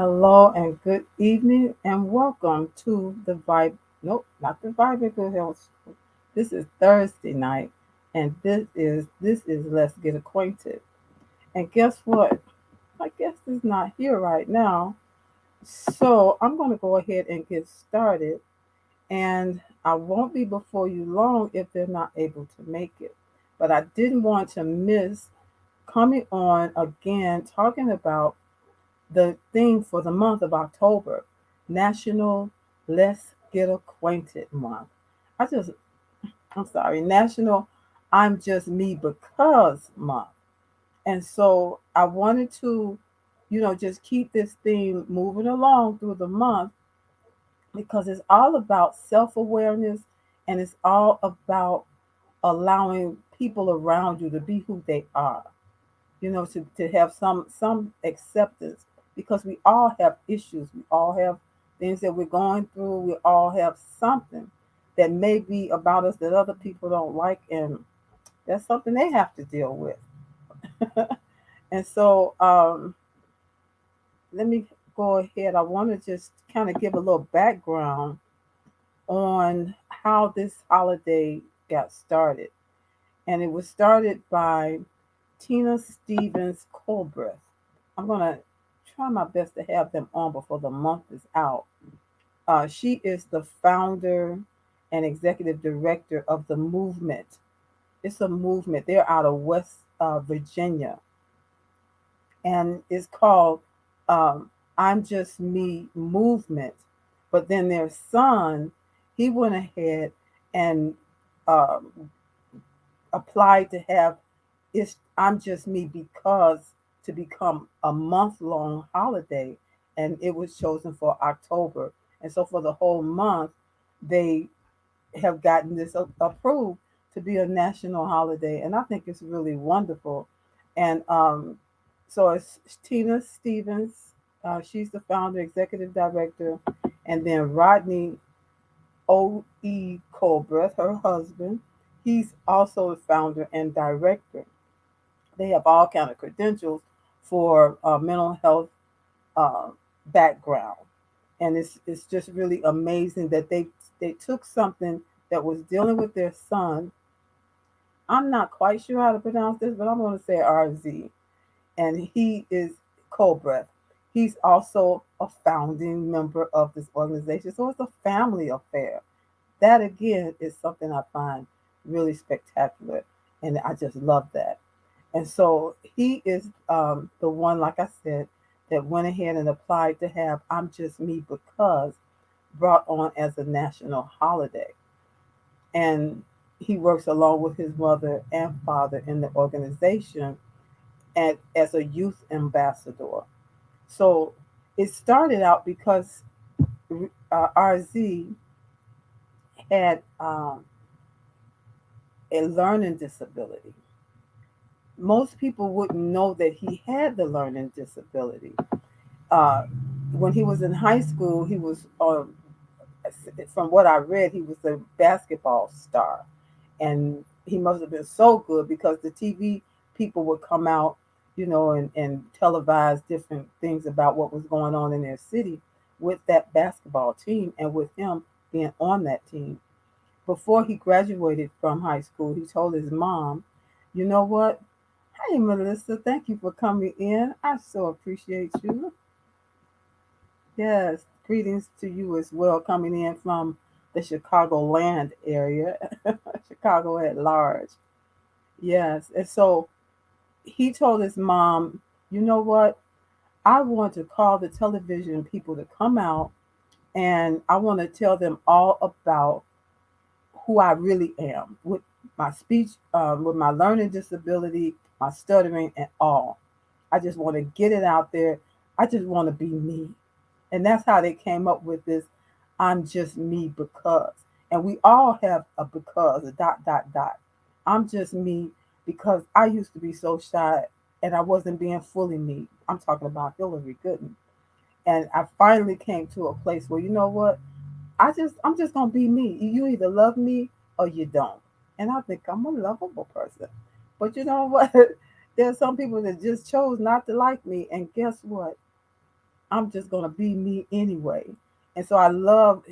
Hello and good evening and welcome to the Vibe. Nope, not the Vibe Good Health. This is Thursday night, and this is Let's Get Acquainted. And guess what? My guest is not here right now, so I'm going to go ahead and get started. And I won't be before you long if they're not able to make it. But I didn't want to miss coming on again talking about the theme for the month of October, National Let's Get Acquainted Month. I just, I'm sorry, National I'm Just Me Because Month. And so I wanted to, just keep this theme moving along through the month because it's all about self awareness and it's all about allowing people around you to be who they are, to have some acceptance because we all have issues. We all have things that we're going through. We all have something that may be about us that other people don't like, and that's something they have to deal with. And so let me go ahead. I want to just kind of give a little background on how this holiday got started. And it was started by Tina Stevens Colbreth. I'm going to try my best to have them on before the month is out. She is the founder and executive director of the movement. It's a movement. They're out of West Virginia, and it's called I'm Just Me Movement. But then their son, he went ahead and um, applied to have it's I'm Just Me because to become a month long holiday, and it was chosen for October. And so for the whole month, they have gotten this approved to be a national holiday, and I think it's really wonderful. And so it's Tina Stevens. She's the founder, executive director, and then Rodney O.E. Colbreth, her husband. He's also the founder and director. They have all kind of credentials for mental health uh, background, and it's just really amazing that they took something that was dealing with their son. I'm not quite sure how to pronounce this, but I'm going to say RZ, and he is Colbreth. He's also a founding member of this organization, so it's a family affair. That again is something I find really spectacular, and I just love that. And so he is the one, like I said, that went ahead and applied to have I'm Just Me Because brought on as a national holiday. And he works along with his mother and father in the organization and as a youth ambassador. So it started out because RZ had a learning disability. Most people wouldn't know that he had the learning disability. Uh, when he was in high school, he was, from what I read, he was a basketball star. And he must have been so good because the TV people would come out, and televise different things about what was going on in their city with that basketball team and with him being on that team. Before he graduated from high school, he told his mom, you know what? Hey, Melissa, thank you for coming in. I so appreciate you. Yes, greetings to you as well, coming in from the Chicagoland area, Chicago at large. Yes, and so he told his mom, you know what? I want to call the television people to come out and I want to tell them all about who I really am with my speech, with my learning disability, my stuttering, and all. I just want to get it out there. I just want to be me. And that's how they came up with this I'm Just Me Because. And we all have a because, a dot, dot, dot. I'm just me because I used to be so shy and I wasn't being fully me. I'm talking about Hillary Gooden. And I finally came to a place where, you know what? I'm just gonna be me. You either love me or you don't. And I think I'm a lovable person. But you know what? There's some people that just chose not to like me. And guess what? I'm just going to be me anyway. And so I love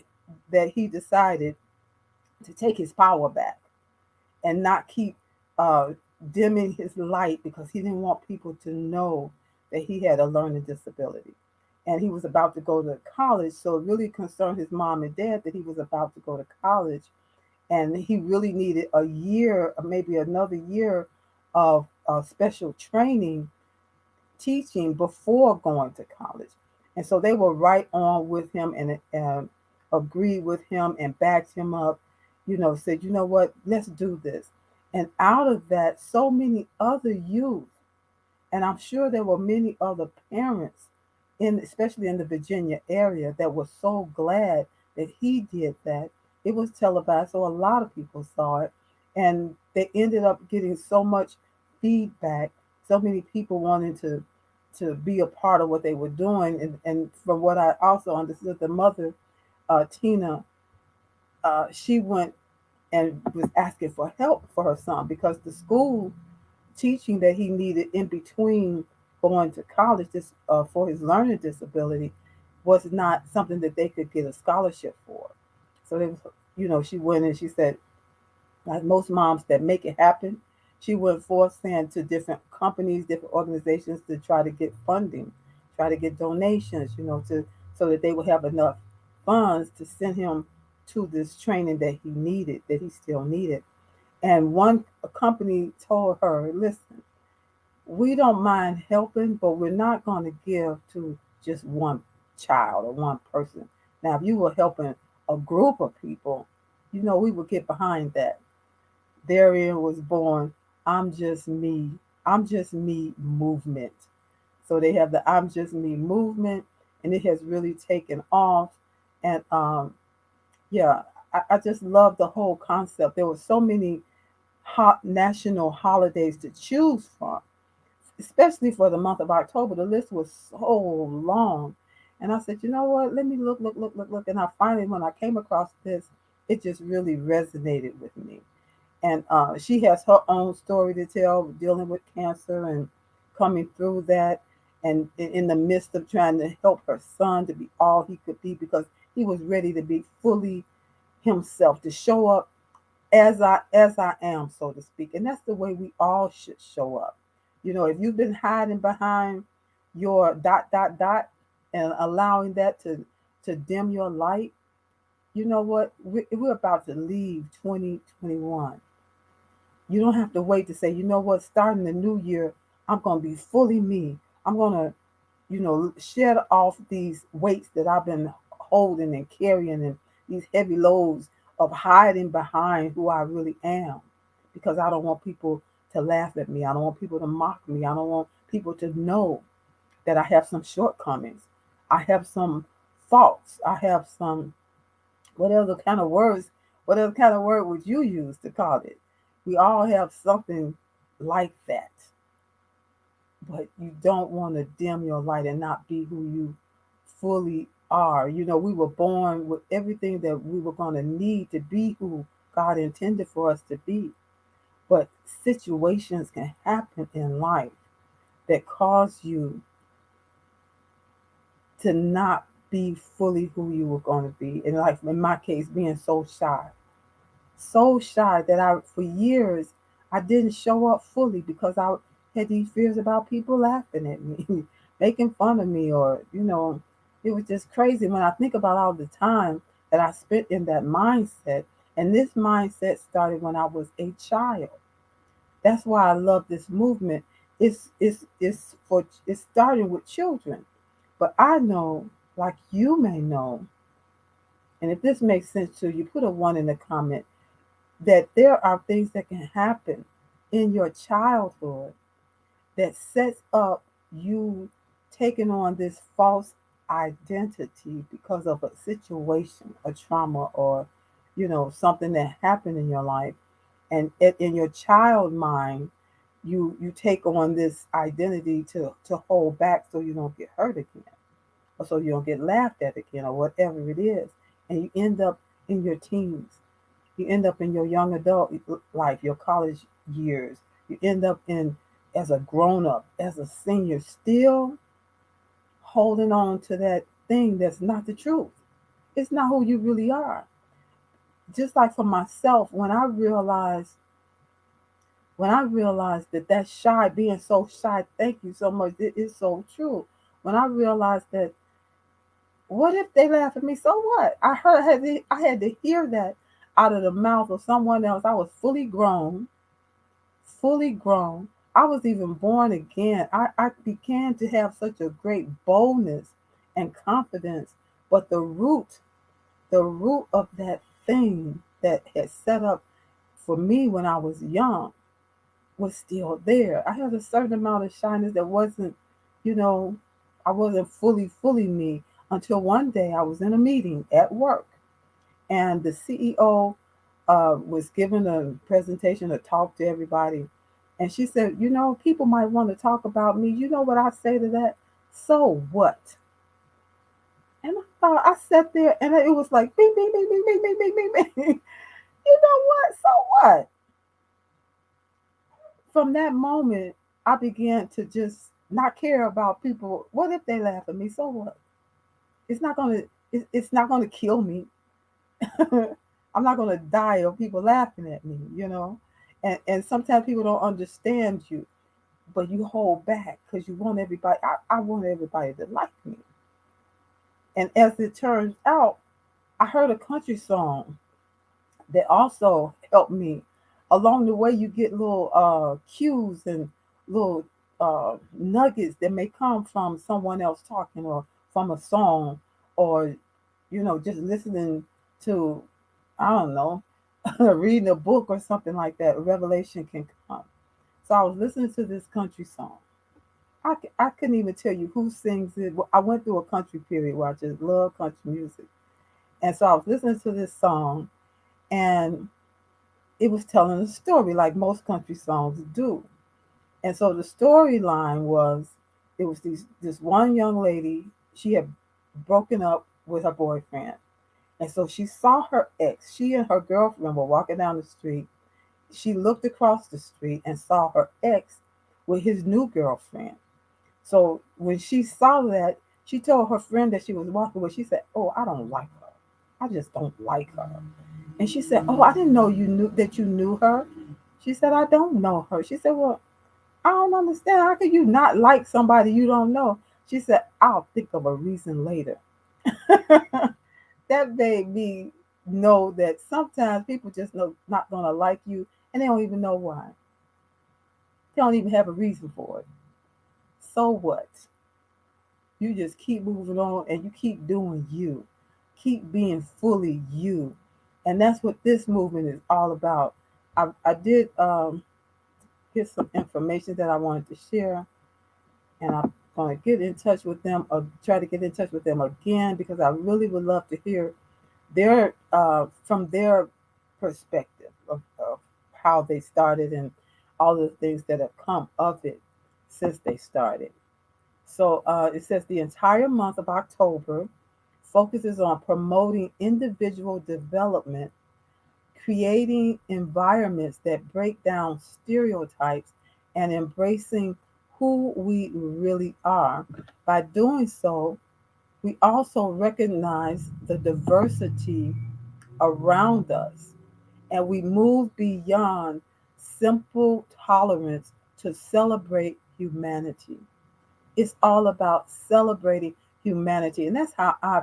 that he decided to take his power back and not keep uh, dimming his light because he didn't want people to know that he had a learning disability. And he was about to go to college, so it really concerned his mom and dad that he was about to go to college. And he really needed a year, or maybe another year of special training teaching before going to college. And so they were right on with him and agreed with him and backed him up, said, you know what, let's do this. And out of that, so many other youth, and I'm sure there were many other parents, especially in the Virginia area, that were so glad that he did that. It was televised, so a lot of people saw it. And they ended up getting so much feedback, so many people wanting to be a part of what they were doing. And from what I also understood, the mother, Tina, she went and was asking for help for her son because the school teaching that he needed in between going to college for his learning disability was not something that they could get a scholarship for. So they was, she went and she said, like most moms that make it happen, she went forth saying to different companies, different organizations to try to get funding, try to get donations, to so that they would have enough funds to send him to this training that he needed, that he still needed. And one company told her, listen, we don't mind helping, but we're not going to give to just one child or one person. Now, if you were helping a group of people, we would get behind that. Therein was born I'm Just Me, I'm Just Me movement. So they have the I'm Just Me movement, and it has really taken off. And yeah, I just love the whole concept. There were so many hot national holidays to choose from, especially for the month of October. The list was so long. And I said, you know what? Let me look. And I finally, when I came across this, it just really resonated with me. And she has her own story to tell, dealing with cancer and coming through that, and in the midst of trying to help her son to be all he could be because he was ready to be fully himself, to show up as I am, so to speak. And that's the way we all should show up. If you've been hiding behind your dot and allowing that to dim your light, you know what? We're about to leave 2021. You don't have to wait to say, you know what, starting the new year, I'm going to be fully me. I'm going to, shed off these weights that I've been holding and carrying and these heavy loads of hiding behind who I really am because I don't want people to laugh at me. I don't want people to mock me. I don't want people to know that I have some shortcomings. I have some faults. I have some, what other kind of word would you use to call it? We all have something like that, but you don't want to dim your light and not be who you fully are. We were born with everything that we were going to need to be who God intended for us to be. But situations can happen in life that cause you to not be fully who you were going to be. And like in my case, being so shy that for years, I didn't show up fully because I had these fears about people laughing at me, making fun of me, or, it was just crazy when I think about all the time that I spent in that mindset. And this mindset started when I was a child. That's why I love this movement. It's starting with children. But I know, like you may know, and if this makes sense to you, put a one in the comment, that there are things that can happen in your childhood that sets up you taking on this false identity because of a situation, a trauma, or something that happened in your life, and in your child mind, you take on this identity to hold back so you don't get hurt again, or so you don't get laughed at again, or whatever it is, and you end up in your teens, you end up in your young adult life, your college years. You end up in as a grown up, as a senior, still holding on to that thing that's not the truth. It's not who you really are. Just like for myself, when I realized that shy, being so shy, thank you so much. It is so true. When I realized that, what if they laugh at me? So what? I had to hear that out of the mouth of someone else. I was fully grown, fully grown. I was even born again. I began to have such a great boldness and confidence. But the root of that thing that had set up for me when I was young was still there. I had a certain amount of shyness that wasn't, you know, I wasn't fully me until one day I was in a meeting at work, and the CEO was giving a presentation, a talk to everybody. And she said, people might want to talk about me. You know what I say to that? So what? And I thought, I sat there and it was like, bing, bing, bing, bing, bing, bing, bing, bing, bing. You know what? So what? From that moment, I began to just not care about people. What if they laugh at me? So what? It's not gonna. It's not gonna kill me. I'm not gonna die of people laughing at me. And sometimes people don't understand you, but you hold back because you want everybody. I want everybody to like me. And as it turns out, I heard a country song that also helped me. Along the way, you get little cues and little nuggets that may come from someone else talking, or from a song, or just listening to, I don't know, reading a book or something like that. A revelation can come. So I was listening to this country song. I couldn't even tell you who sings it. Well, I went through a country period where I just love country music. And so I was listening to this song, and it was telling a story like most country songs do. And so the storyline was, it was this one young lady. She had broken up with her boyfriend. And so she saw her ex. She and her girlfriend were walking down the street. She looked across the street and saw her ex with his new girlfriend. So when she saw that, she told her friend that she was walking with, she said, "Oh, I don't like her. I just don't like her." And she said, "Oh, I didn't know you knew her." She said, "I don't know her." She said, "Well, I don't understand. How could you not like somebody you don't know?" She said, "I'll think of a reason later." That made me know that sometimes people just know not gonna like you, and they don't even know why. They don't even have a reason for it. So what? You just keep moving on and you keep doing you. Keep being fully you. And that's what this movement is all about. I did get some information that I wanted to share, and I'm going to get in touch with them, or try to get in touch with them again, because I really would love to hear their from their perspective of how they started, and all the things that have come of it since they started. So it says the entire month of October focuses on promoting individual development, creating environments that break down stereotypes, and embracing who we really are. By doing so, we also recognize the diversity around us, and we move beyond simple tolerance to celebrate humanity. It's all about celebrating humanity, and that's how I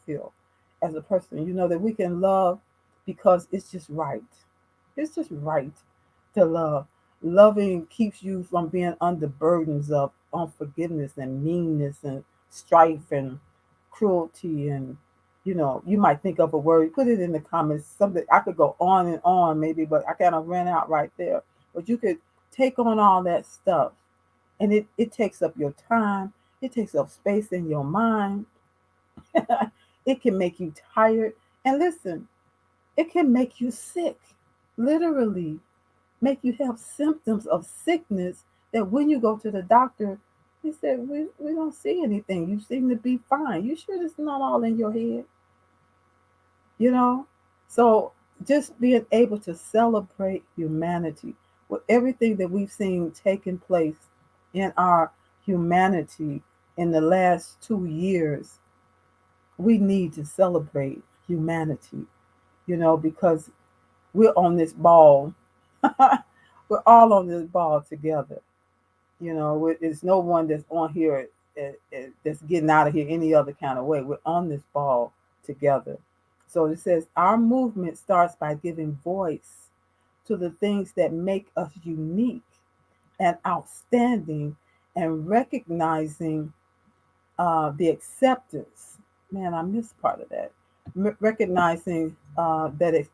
feel as a person. That we can love because it's just right. It's just right to love. Loving keeps you from being under burdens of unforgiveness and meanness and strife and cruelty. And you might think of a word, put it in the comments. Something I could go on and on maybe, but I kind of ran out right there. But you could take on all that stuff, and it takes up your time. It takes up space in your mind. It can make you tired. And listen, it can make you sick. Literally make you have symptoms of sickness, that when you go to the doctor, he said, we don't see anything. You seem to be fine. You sure it's not all in your head? you know? So just being able to celebrate humanity with everything that we've seen taking place in our humanity, in the last 2 years, we need to celebrate humanity, because we're on this ball. We're all on this ball together. There's no one that's on here that's getting out of here any other kind of way. We're on this ball together. So it says our movement starts by giving voice to the things that make us unique and outstanding, and recognizing the acceptance. Man, I missed part of that. Recognizing that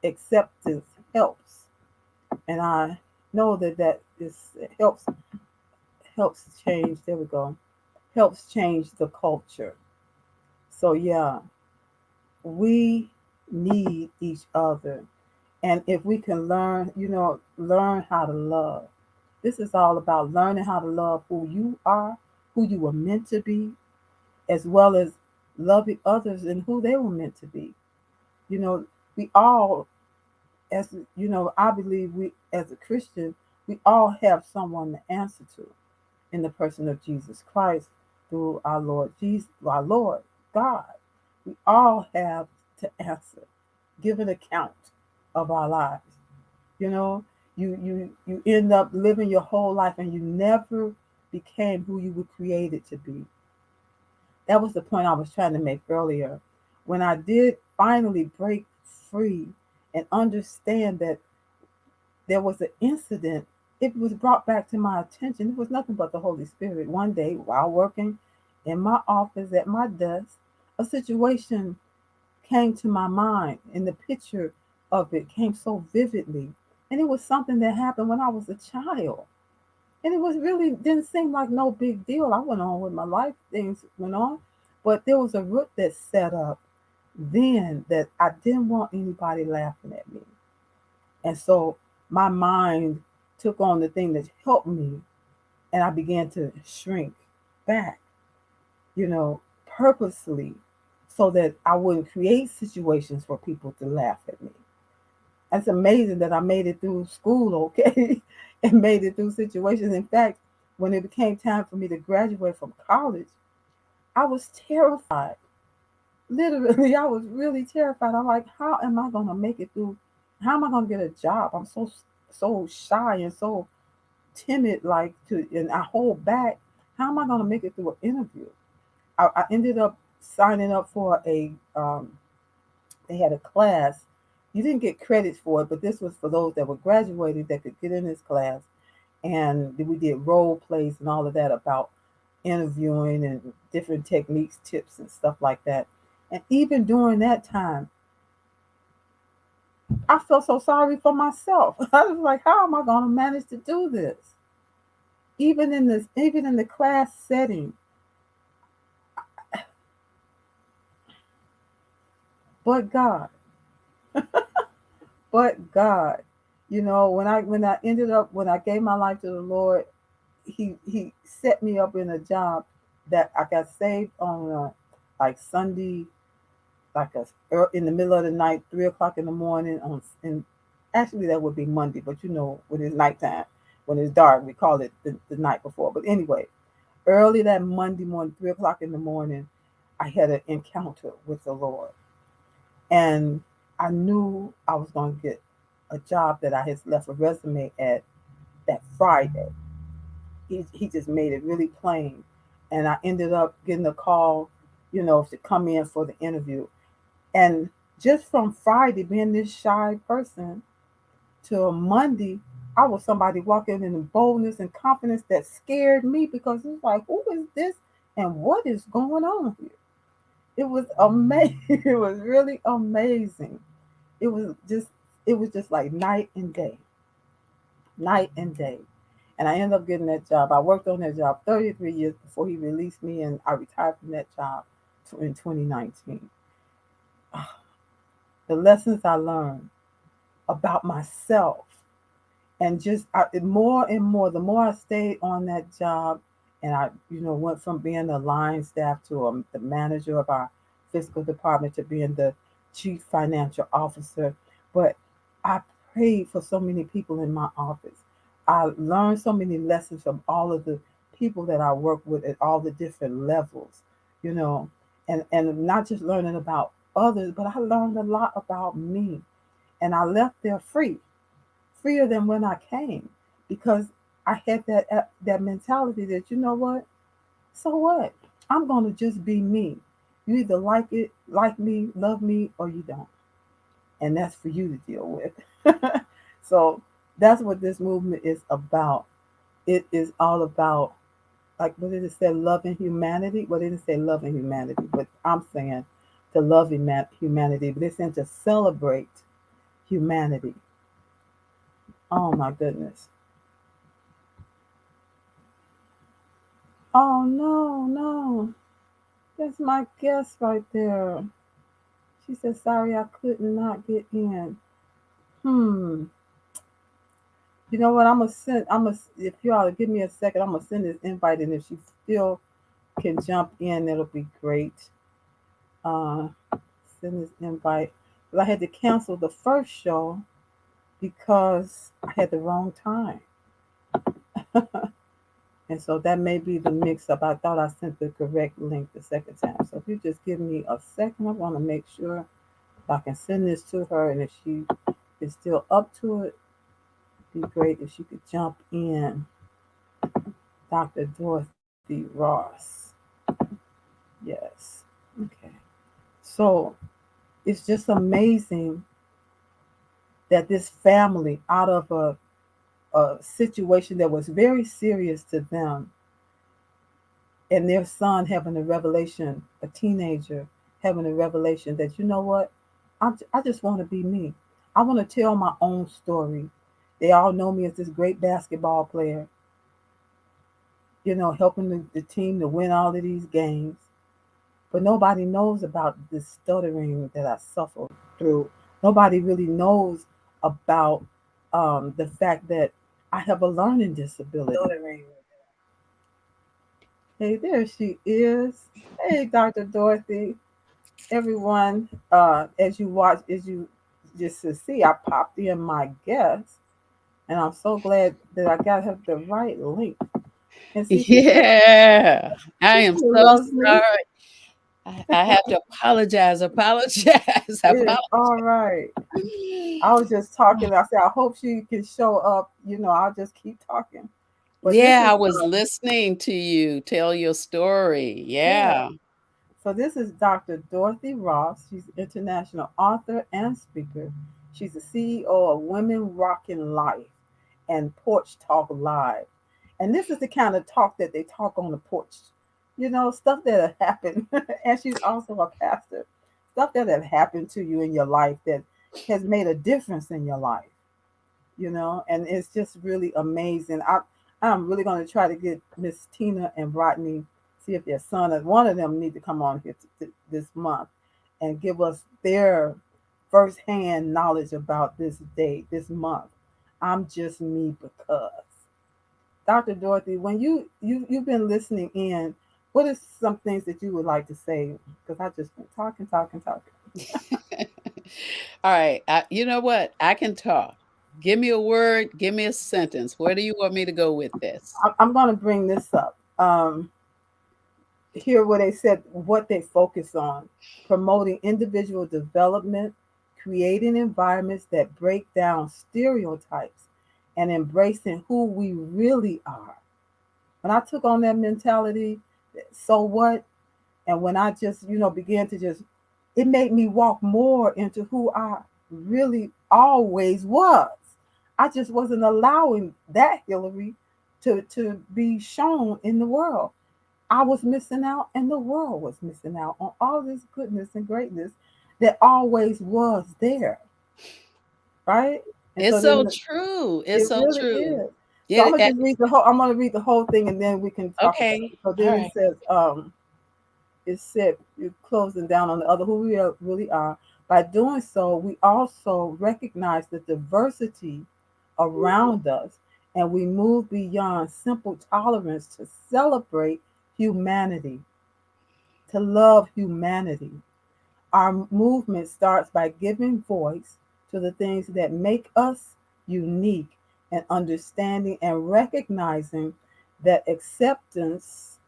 acceptance helps, and I know that it helps change. There we go. Helps change the culture. So yeah, we need each other, and if we can learn how to love. This is all about learning how to love who you are, who you were meant to be, as well as loving others and who they were meant to be. You know, we all, as I believe we, as a Christian, we all have someone to answer to in the person of Jesus Christ through our Lord Jesus, our Lord God. We all have to answer, give an account of our lives. You know, you end up living your whole life and you never became who you were created to be. That was the point I was trying to make earlier. When I did finally break free and understand that there was an incident, it was brought back to my attention. It was nothing but the Holy Spirit. One day, while working in my office at my desk, a situation came to my mind, and the picture of it came so vividly. And it was something that happened when I was a child. And it was really didn't seem like no big deal. I went on with my life, things went on. But there was a root that set up then that I didn't want anybody laughing at me. And so my mind took on the thing that helped me, and I began to shrink back, purposely, so that I wouldn't create situations for people to laugh at me. It's amazing that I made it through school okay and made it through situations. In fact, when it became time for me to graduate from college, I was terrified. Literally, I was really terrified. I'm like, how am I going to make it through? How am I going to get a job? I'm so shy and so timid, and I hold back. How am I going to make it through an interview? I ended up signing up for they had a class. You didn't get credits for it, but this was for those that were graduated that could get in this class. And we did role plays and all of that about interviewing and different techniques, tips, and stuff like that. And even during that time, I felt so sorry for myself. I was like, how am I going to manage to do this? Even in the class setting, but God, but God. When I gave my life to the Lord, He set me up in a job that I got saved on like Sunday, in the middle of the night, 3 o'clock in the morning. And actually that would be Monday, but when it's nighttime, when it's dark, we call it the night before. But anyway, early that Monday morning, 3 o'clock in the morning, I had an encounter with the Lord, and I knew I was going to get a job that I had left a resume at that Friday. He just made it really plain, and I ended up getting a call, to come in for the interview. And just from Friday being this shy person to Monday, I was somebody walking in boldness and confidence that scared me, because it's like, who is this and what is going on here? It was amazing. It was really amazing. It was just it was just like night and day. And I ended up getting that job. I worked on that job 33 years before he released me, and I retired from that job in 2019. The lessons I learned about myself, and more and more, the more I stayed on that job, and I, went from being the line staff to the manager of our fiscal department to being the chief financial officer. But I prayed for so many people in my office. I learned so many lessons from all of the people that I work with at all the different levels, you know, and not just learning about others, but I learned a lot about me. And I left there free, freer than when I came, because I had that mentality that, you know what? So what? I'm gonna just be me. You either like it, like me, love me, or you don't, and that's for you to deal with. So that's what this movement is about. It is all about, like, what did it say? Loving humanity. Well, it didn't say loving humanity, but I'm saying to love humanity. But it's saying to celebrate humanity. Oh my goodness. Oh no, no. That's my guest right there. She said, sorry, I could not get in. Hmm. You know what? If you all give me a second, I'm gonna send this invite, and if she still can jump in, it'll be great. Uh, Send this invite. But I had to cancel the first show because I had the wrong time. And so that may be the mix up. I thought I sent the correct link the second time. So if you just give me a second, I want to make sure I can send this to her. And if she is still up to it, it'd be great if she could jump in. Dr. Dorothy Ross. Yes. Okay. So it's just amazing that this family, out of a situation that was very serious to them, and their son having a revelation, a teenager having a revelation that, you know what, I just want to be me. I want to tell my own story. They all know me as this great basketball player, helping the team to win all of these games. But nobody knows about the stuttering that I suffered through. Nobody really knows about the fact that I have a learning disability. Hey, there she is. Hey, Dr. Dorothy. Everyone, as you just to see, I popped in my guest, and I'm so glad that I got her the right link. And see, Yeah, I she am still so loves me. sorry. I have to apologize. Apologize. It is all right. I was just talking. I said, I hope she can show up. I'll just keep talking. But this Yeah, is, I was listening to you tell your story. yeah. Yeah. So this is Dr. Dorothy Ross. She's an international author and speaker. She's the CEO of Women Rockin' Life and Porch Talk Live. And this is the kind of talk that they talk on the porch. Stuff that have happened. And she's also a pastor. Stuff that have happened to you in your life that has made a difference in your life. And it's just really amazing. I'm really going to try to get Miss Tina and Rodney, see if their son or one of them need to come on here this month and give us their firsthand knowledge about this day, this month. I'm just me because. Dr. Dorothy, when you've been listening in, what is some things that you would like to say? Because I just been talking, talking, talking. All right. You know what? I can talk. Give me a word. Give me a sentence. Where do you want me to go with this? I'm going to bring this up. Here where they said what they focus on: promoting individual development, creating environments that break down stereotypes, and embracing who we really are. When I took on that mentality, so what? And when I just, began to just, it made me walk more into who I really always was. I just wasn't allowing that Hillary to be shown in the world. I was missing out, and the world was missing out on all this goodness and greatness that always was there, right? And so It's so then true. It's it so really true. is. So I'm Yeah. gonna just read the whole. I'm gonna read the whole thing, and then we can talk about Okay. it. So All then right. it said, you're closing down on the other who we really are. By doing so, we also recognize the diversity around us, and we move beyond simple tolerance to celebrate humanity, to love humanity. Our movement starts by giving voice to the things that make us unique and understanding and recognizing that acceptance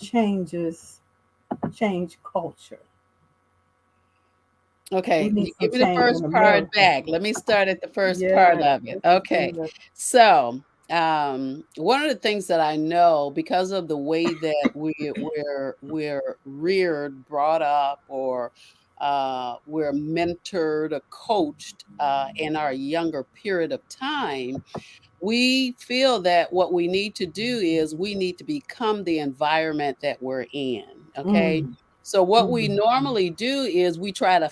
changes change culture. We Okay, you need some give me the change in first part America. back. Let me start at the first part Yes, of it. this is Okay. good. So, one of the things that I know because of the way that we're reared, brought up, or we're mentored or coached in our younger period of time, we feel that what we need to do is we need to become the environment that we're in. Okay. Mm, So what we mm, normally do is we try to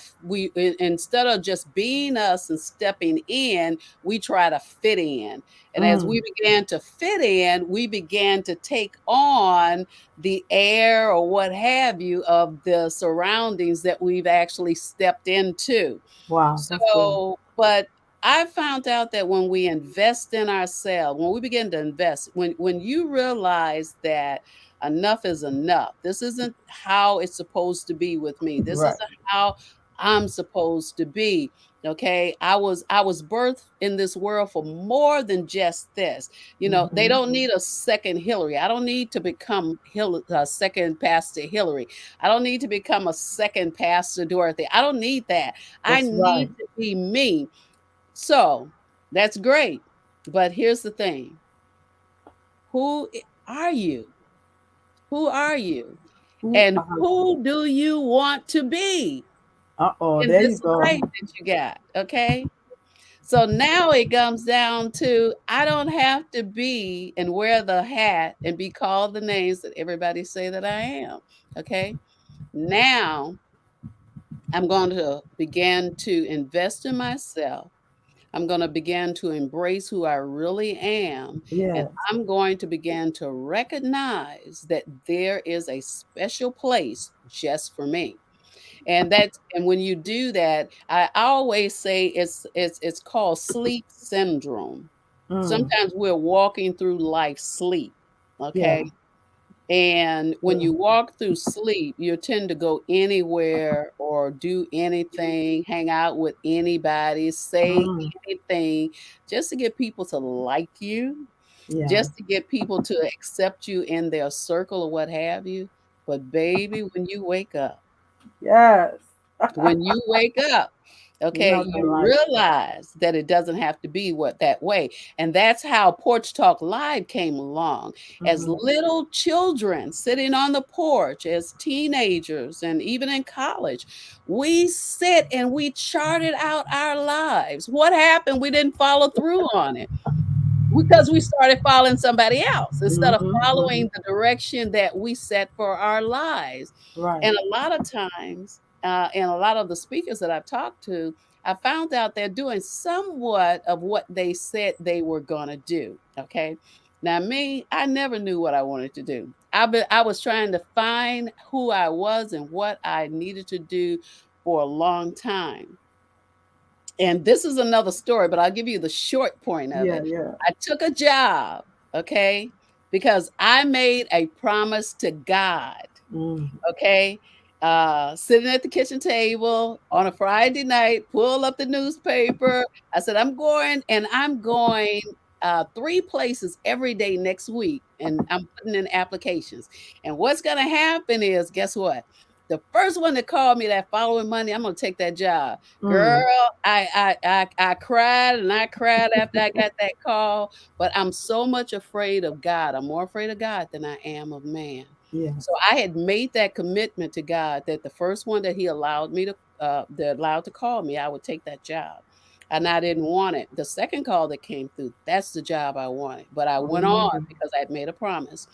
instead of just being us and stepping in, we try to fit in. And as we mm, began to fit in, we began to take on the air or what have you of the surroundings that we've actually stepped into. wow, that's good. But I found out that when we invest in ourselves, when we begin to invest, when you realize that enough is enough, this isn't how it's supposed to be with me. This Right. isn't how I'm supposed to be. Okay, I was birthed in this world for more than just this. They Hmm. don't need a second Hillary. I don't need to become second Pastor Hillary. I don't need to become a second Pastor Dorothy. I don't need that. I That's right. need to be me. So that's great. But here's the thing, are you? Who are you? Who And are you? who do you want to be Uh-oh, in there you this go. life that you got? Okay. So now it comes down to I don't have to be and wear the hat and be called the names that everybody say that I am. Okay. Now I'm going to begin to invest in myself. I'm going to begin to embrace who I really am. And Yes. I'm going to begin to recognize that there is a special place just for me. And when you do that, I always say it's called sleep syndrome. Mm, Sometimes we're walking through life sleep. yeah. Okay. And when Yeah. you walk through sleep, you tend to go anywhere or do anything, hang out with anybody, say Mm, anything just to get people to like you, yeah. just to get people to accept you in their circle or what have you. But baby, Yes. when you wake up, You okay, know that you right. realize that it doesn't have to be what that way. And that's how Porch Talk Live came along. As Hmm. little children sitting on the porch, as teenagers, and even in college, we sit and we charted out our lives. What happened? We didn't follow through on it because we started following somebody else instead of Hmm. Hmm. following the direction that we set for our lives. Right. And a lot of times, and a lot of the speakers that I've talked to, I found out they're doing somewhat of what they said they were going to do. Okay. Now, me, I never knew what I wanted to do. I was trying to find who I was and what I needed to do for a long time. And this is another story, but I'll give you the short point of Yeah. it. Yeah. I took a job, okay, because I made a promise to God, Mm, okay? Sitting at the kitchen table on a Friday night, pull up the newspaper. I said, I'm going 3 places every day next week, and I'm putting in applications. And what's going to happen is, guess what? The first one that called me that following Monday, I'm going to take that job. Girl, mm. I cried and I cried after I got that call, but I'm so much afraid of God. I'm more afraid of God than I am of man. Yes. So I had made that commitment to God that the first one that He allowed to call me, I would take that job. And I didn't want it. The second call that came through, that's the job I wanted. But I went on Hmm. because I had made a promise.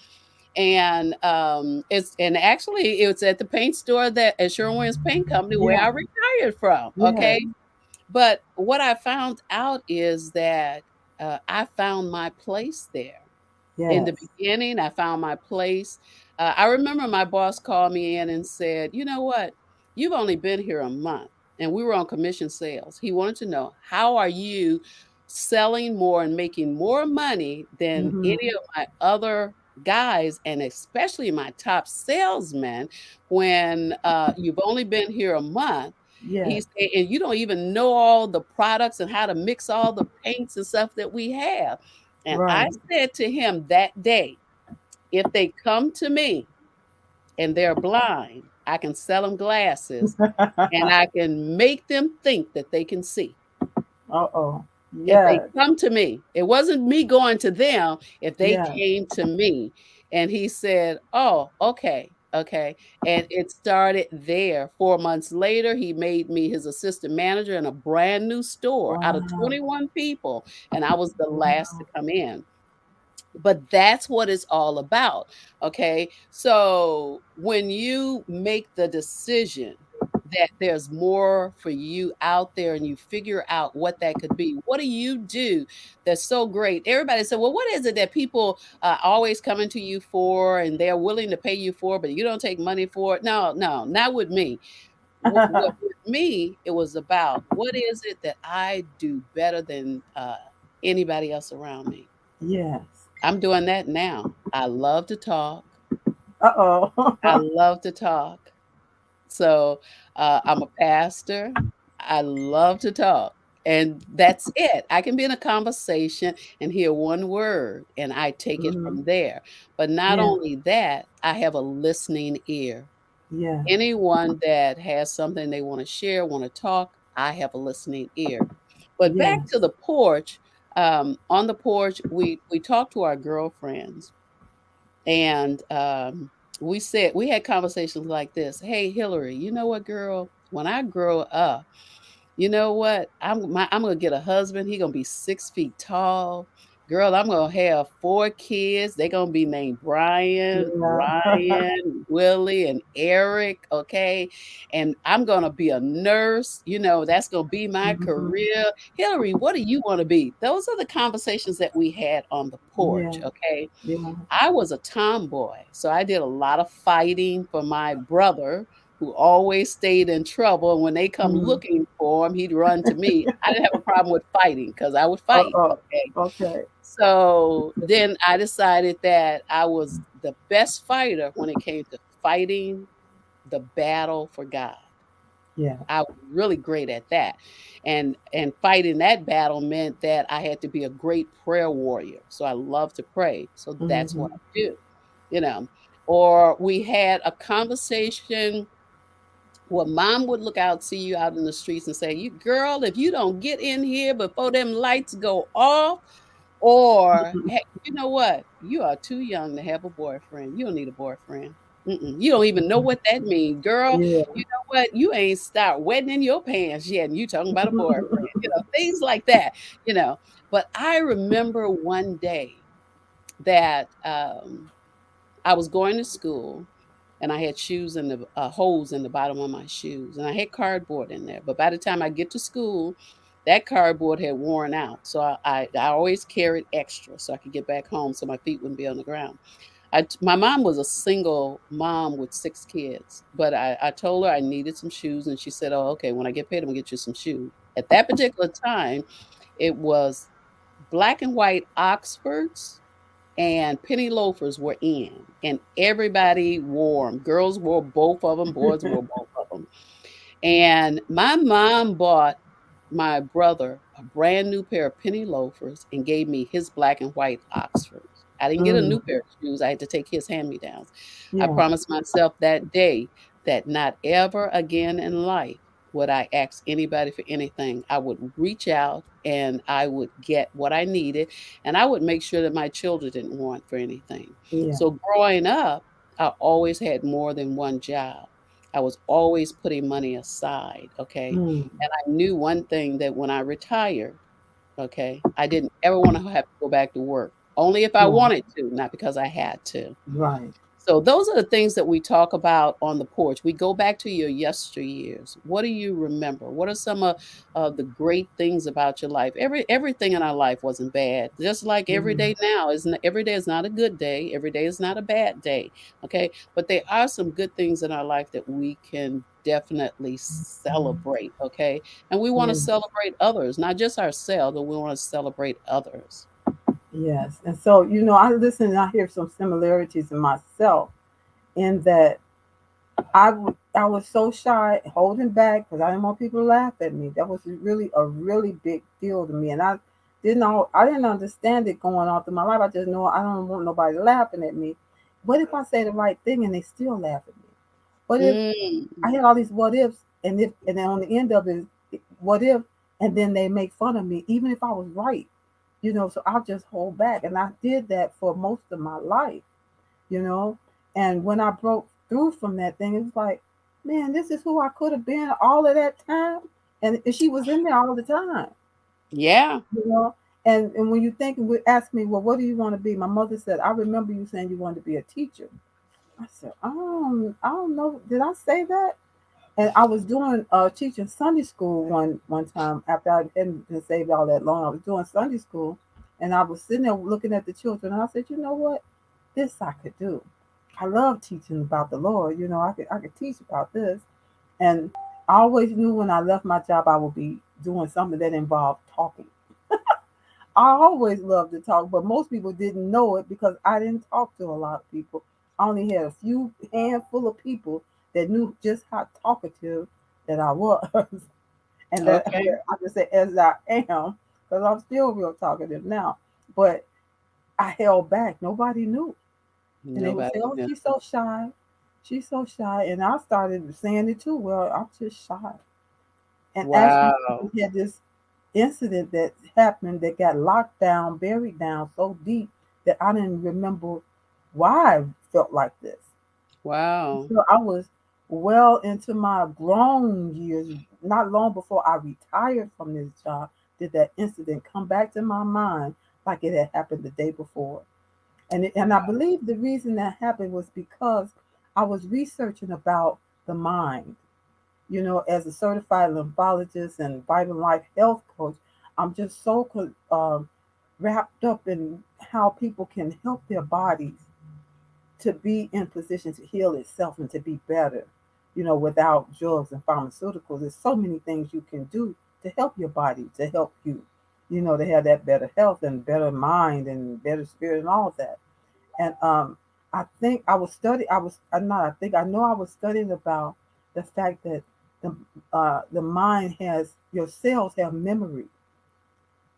And actually it was at the paint store that at Sherwin's Paint Company where Yeah. I retired from. Yes. Okay. But what I found out is that I found my place there. In the Yes. beginning, I found my place. I remember my boss called me in and said, "You know what? You've only been here a month." And we were on commission sales. He wanted to know, how are you selling more and making more money than Hmm. any of my other guys, and especially my top salesman, when you've only been here a month? He Yes. said, and you don't even know all the products and how to mix all the paints and stuff that we have. And I Right. said to him that day, if they come to me and they're blind, I can sell them glasses and I can make them think that they can see. Uh-oh. If they Yes. come to me, it wasn't me going to them, if they Yes. came to me. And he said, "Oh, okay, okay." And it started there. 4 months later, he made me his assistant manager in a brand new store out of Wow. 21 people, and I was the last to Wow. come in. But that's what it's all about, okay? So, when you make the decision that there's more for you out there and you figure out what that could be, what do you do that's so great? Everybody said, "Well, what is it that people, always coming to you for and they're willing to pay you for, but you don't take money for it?" No, no, not with me. What with me, it was about, what is it that I do better than, anybody else around me? Yes. I'm doing that now. I love to talk. Uh-oh. I love to talk. So, I'm a pastor. I love to talk, and that's it. I can be in a conversation and hear one word, and I take it Hmm. from there. But not Yeah. only that, I have a listening ear. Yes. Anyone that has something they wanna share, wanna talk, I have a listening ear. But back to Yes. the porch, on the porch, we talk to our girlfriends. And, we had conversations like this. "Hey, Hillary, you know what, girl? When I grow up, you know what? I'm gonna get a husband. He gonna be 6 feet tall. Girl, I'm gonna have 4 kids. They gonna be named Brian, Yeah. Ryan, Willie, and Eric. Okay, and I'm gonna be a nurse. That's gonna be my Hmm. career. Hillary, what do you want to be?" Those are the conversations that we had on the porch. Yeah. Okay, Yeah. I was a tomboy, so I did a lot of fighting for my brother, who always stayed in trouble, and when they come Hmm. looking for him, he'd run to me. I didn't have a problem with fighting because I would fight, Uh-oh. okay? Okay. So, then I decided that I was the best fighter when it came to fighting the battle for God. Yeah. I was really great at that. And fighting that battle meant that I had to be a great prayer warrior. So I love to pray. So that's Hmm. what I do, you know. Or we had a conversation where mom would look out, see you out in the streets and say, "You girl, if you don't get in here before them lights go off, or, hey, you know what? You are too young to have a boyfriend. You don't need a boyfriend. Mm-mm. You don't even know what that means. Girl, Yeah. you know what? You ain't start wetting in your pants yet, and you talking about a boyfriend." Things like that, you know. But I remember one day that I was going to school and I had shoes in the holes in the bottom of my shoes, and I had cardboard in there. But by the time I get to school, that cardboard had worn out. So I always carried extra so I could get back home so my feet wouldn't be on the ground. My mom was a single mom with 6 kids, but I told her I needed some shoes, and she said, "Oh, okay. When I get paid, I'm gonna get you some shoes." At that particular time, it was black and white Oxfords and penny loafers were in, and everybody wore them. Girls wore both of them, boys wore both of them. And my mom bought my brother a brand new pair of penny loafers and gave me his black and white Oxfords. I didn't get a Mm. new pair of shoes, I had to take his hand-me-downs. I Yeah. promised myself that day that not ever again in life would I ask anybody for anything. I would reach out and I would get what I needed, and I would make sure that my children didn't want for anything. Yeah. So growing up, I always had more than one job. I was always putting money aside, okay? Mm. And I knew one thing, that when I retired, okay, I didn't ever wanna have to go back to work. Only if I Yeah. wanted to, not because I had to. Right. So those are the things that we talk about on the porch. We go back to your yesteryears. What do you remember? What are some of the great things about your life? Everything in our life wasn't bad. Just like every Mm. day now isn't, every day is not a good day. Every day is not a bad day. Okay. But there are some good things in our life that we can definitely Mm. celebrate. Okay. And we want to Yeah. celebrate others, not just ourselves, but we want to celebrate others. Yes. And so, I listen and I hear some similarities in myself in that I was so shy, holding back because I didn't want people to laugh at me. That was really a really big deal to me, and I I didn't understand it going on through my life. I just know I don't want nobody laughing at me. What if I say the right thing and they still laugh at me? What if I Mm. had all these what ifs, and then on the end of it, what if, and then they make fun of me, even if I was right, So I'll just hold back, and I did that for most of my life, you know. And when I broke through from that thing, it was like, man, this is who I could have been all of that time, and she was in there all the time, Yeah. you know. And when you think and would ask me, well, what do you want to be? My mother said, I remember you saying you wanted to be a teacher. I said, I don't know. Did I say that? And I was doing teaching Sunday school one time after I hadn't been saved all that long. I was doing Sunday school, and I was sitting there looking at the children, and I said, you know what, this I could do. I love teaching about the Lord. I could teach about this, and I always knew when I left my job I would be doing something that involved talking. I always loved to talk, but most people didn't know it because I didn't talk to a lot of people. I only had a few handful of people that knew just how talkative that I was, and that Okay. I just say as I am, because I'm still real talkative now. But I held back. Nobody knew, and they would say, Nobody "Oh, knew. she's so shy, she's so shy," and I started saying it too. Well, I'm just shy, and actually, Wow. we had this incident that happened that got locked down, buried down so deep that I didn't remember why I felt like this. Wow. So I was well into my grown years, not long before I retired from this job, did that incident come back to my mind like it had happened the day before. And I believe the reason that happened was because I was researching about the mind. As a certified lymphologist and Bible Life health coach, I'm just so wrapped up in how people can help their bodies to be in position to heal itself and to be better, without drugs and pharmaceuticals. There's so many things you can do to help your body, to help you, to have that better health and better mind and better spirit and all of that. And I think I was studying. I was not. I think I know I was studying about the fact that the mind has your cells have memory,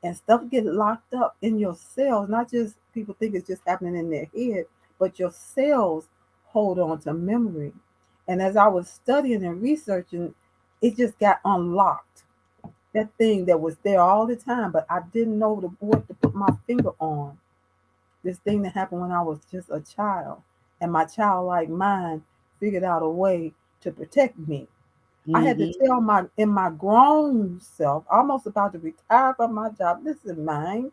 and stuff get locked up in your cells. Not just people think it's just happening in their head, but your cells hold on to memory. And as I was studying and researching, it just got unlocked. That thing that was there all the time, but I didn't know what to put my finger on. This thing that happened when I was just a child, and my childlike mind figured out a way to protect me. I had to Hmm. tell my grown self, almost about to retire from my job, listen, mind,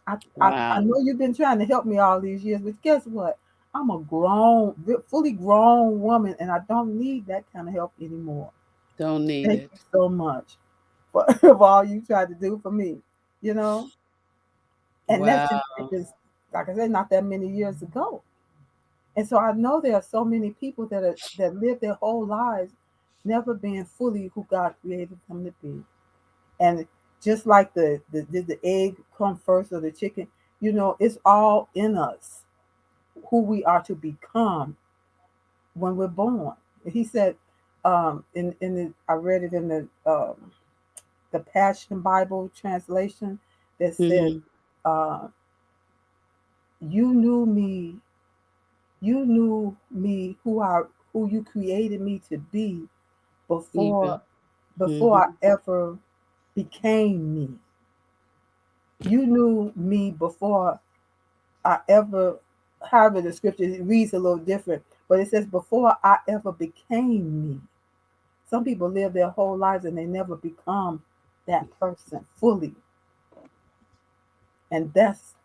I Wow. know you've been trying to help me all these years, but guess what? I'm a grown, fully grown woman, and I don't need that kind of help anymore. Don't need Thank it. you so much for all you tried to do for me, you know? And that's Wow. just, like I said, not that many years ago. And so I know there are so many people that live their whole lives never being fully who God created them to be. And just like did the egg come first or the chicken, it's all in us who we are to become when we're born. He said, I read it in the Passion Bible translation that said, Hmm. uh, "You knew me, you knew me who you created me to be Even. before Hmm. I ever became me. You knew me before I ever." However, the scripture reads a little different, but it says before I ever became me. Some people live their whole lives and they never become that person fully, and that's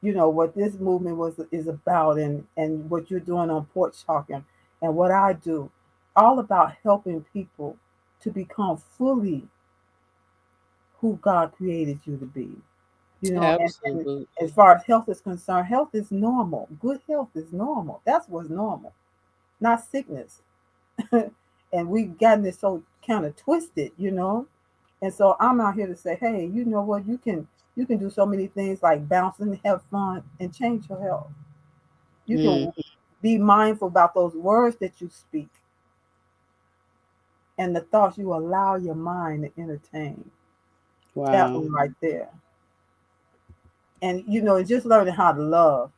what this movement is about, and what you're doing on Porch Talking, and what I do, all about helping people to become fully who God created you to be. And Absolutely. as far as health is concerned, health is normal. Good health is normal. That's what's normal, not sickness. And we've gotten it so kind of twisted. And so I'm out here to say, hey, you know what? You can do so many things like bounce and have fun and change your health. You Mm. can be mindful about those words that you speak and the thoughts you allow your mind to entertain. That Wow. one right there. And just learning how to love,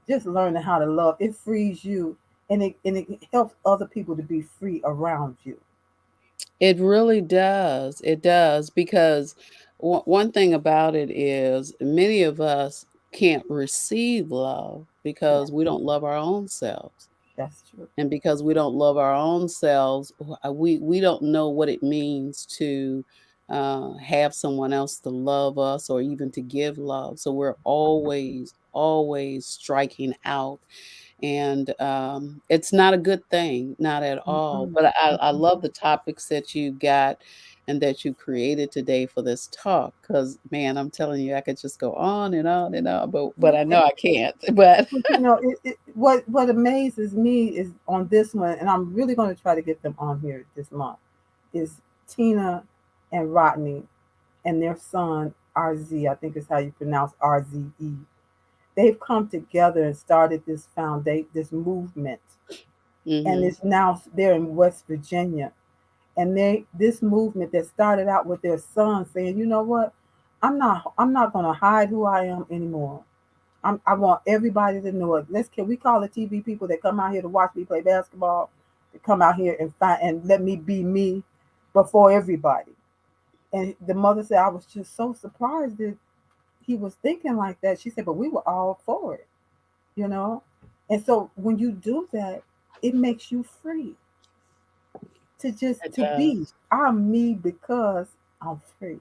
just learning how to love, it frees you, and it helps other people to be free around you. It really does. It does because one thing about it is many of us can't receive love Yeah, because we don't love our own selves. that's true. And because we don't love our own selves, we don't know what it means to have someone else to love us or even to give love. So we're always striking out, and it's not a good thing, not at all. Mm-mm, But I mm-mm. love the topics that you got and that you created today for this talk, because man, I'm telling you, I could just go on and on and on, but I know I can't. But But what amazes me is on this one, and I'm really going to try to get them on here this month, is Tina and Rodney and their son RZ. I think is how you pronounce RZE. They've come together and started this foundation, this movement, and hmm it's now they're in West Virginia, and this movement that started out with their son saying, you know what, I'm not going to hide who I am anymore. I want everybody to know it. Can we call the TV people that come out here to watch me play basketball to come out here and find and let me be me before everybody. And the mother said, I was just so surprised that he was thinking like that. She said, but we were all for it, you know? And so when you do that, it makes you free to just it to be. does. I'm me because I'm free.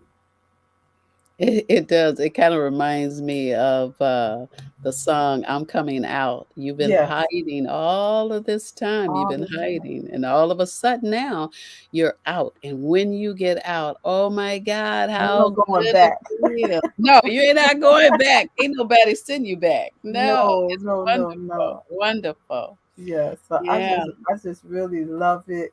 It does. It kind of reminds me of the song "I'm Coming Out." You've been Yes. hiding all of this time. You've All been the time. hiding, and all of a sudden now you're out. And when you get out, oh my God, Ain't no how going good it back. feels! No, you're not going back. Ain't nobody sending you back. No, No, it's no, no, wonderful, no. wonderful. Yeah, so I Yeah. just I just really love it,